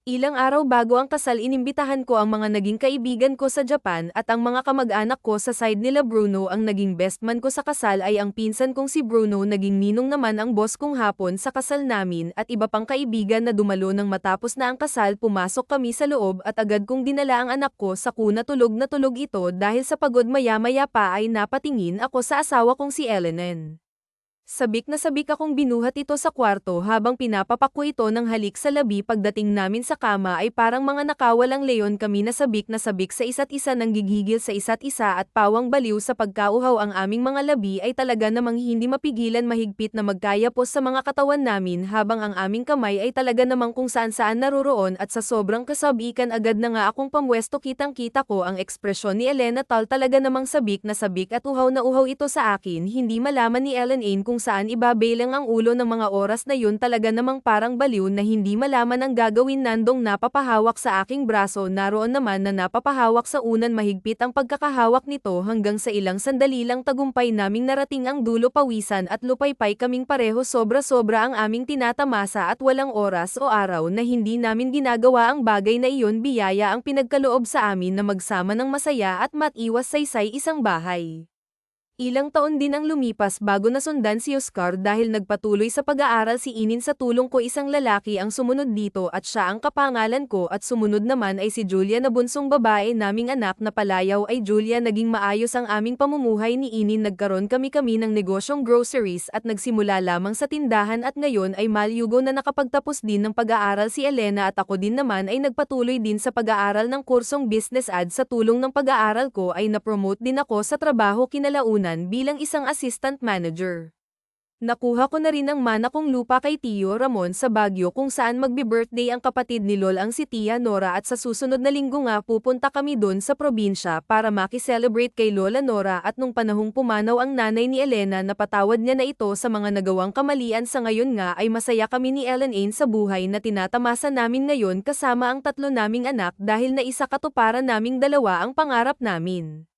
Ilang araw bago ang kasal, inimbitahan ko ang mga naging kaibigan ko sa Japan at ang mga kamag-anak ko sa side nila. Bruno, ang naging best man ko sa kasal ay ang pinsan kong si Bruno, naging ninong naman ang boss kong hapon sa kasal namin, at iba pang kaibigan na dumalo. Nang matapos na ang kasal, pumasok kami sa loob at agad kong dinala ang anak ko sa kuna. Tulog na tulog ito dahil sa pagod. Maya-maya pa ay napatingin ako sa asawa kong si Elenan. Sabik na sabik akong binuhat ito sa kwarto habang pinapapak ko ito ng halik sa labi. Pagdating namin sa kama ay parang mga nakawalang leon kami, na sabik sa isa't isa, nang gigigil sa isa't isa at pawang baliw sa pagkauhaw. Ang aming mga labi ay talaga namang hindi mapigilan, mahigpit na magkayapos sa mga katawan namin habang ang aming kamay ay talaga namang kung saan-saan naroroon. At sa sobrang kasabikan, agad na nga akong pamwesto. Kitang-kita ko ang ekspresyon ni Elena, talaga namang sabik na sabik at uhaw na uhaw ito sa akin. Hindi malaman ni Ellen kung saan ibabelang ang ulo ng mga oras na yun. Talaga namang parang baliw na hindi malaman ang gagawin. Nandong napapahawak sa aking braso, naroon naman na napapahawak sa unan. Mahigpit ang pagkakahawak nito hanggang sa ilang sandali lang tagumpay naming narating ang dulo. Pawisan at lupaypay kaming pareho, sobra-sobra ang aming tinatamasa at walang oras o araw na hindi namin ginagawa ang bagay na iyon. Biyaya ang pinagkaloob sa amin na magsama ng masaya at matiwas saysay isang bahay. Ilang taon din ang lumipas bago nasundan si Oscar dahil nagpatuloy sa pag-aaral si Inin. Sa tulong ko, isang lalaki ang sumunod dito at siya ang kapangalan ko, at sumunod naman ay si Julia na bunsong babae naming anak na palayaw ay Julia. Naging maayos ang aming pamumuhay ni Inin. Nagkaroon kami ng negosyong groceries at nagsimula lamang sa tindahan, at ngayon ay malyugo na nakapagtapos din ng pag-aaral si Elena, at ako din naman ay nagpatuloy din sa pag-aaral ng kursong business ad. Sa tulong ng pag-aaral ko ay na-promote din ako sa trabaho kinalaunan bilang isang assistant manager. Nakuha ko na rin ang mana kong lupa kay Tio Ramon sa Baguio kung saan magbi-birthday ang kapatid ni Lol ang si Tia Nora at sa susunod na linggo nga pupunta kami doon sa probinsya para makiselebrate kay Lola Nora at nung panahong pumanaw ang nanay ni Elena napatawad niya na ito sa mga nagawang kamalian sa ngayon nga ay masaya kami ni Ellen Ain sa buhay na tinatamasa namin ngayon kasama ang tatlo naming anak dahil na isa katuparan naming dalawa ang pangarap namin.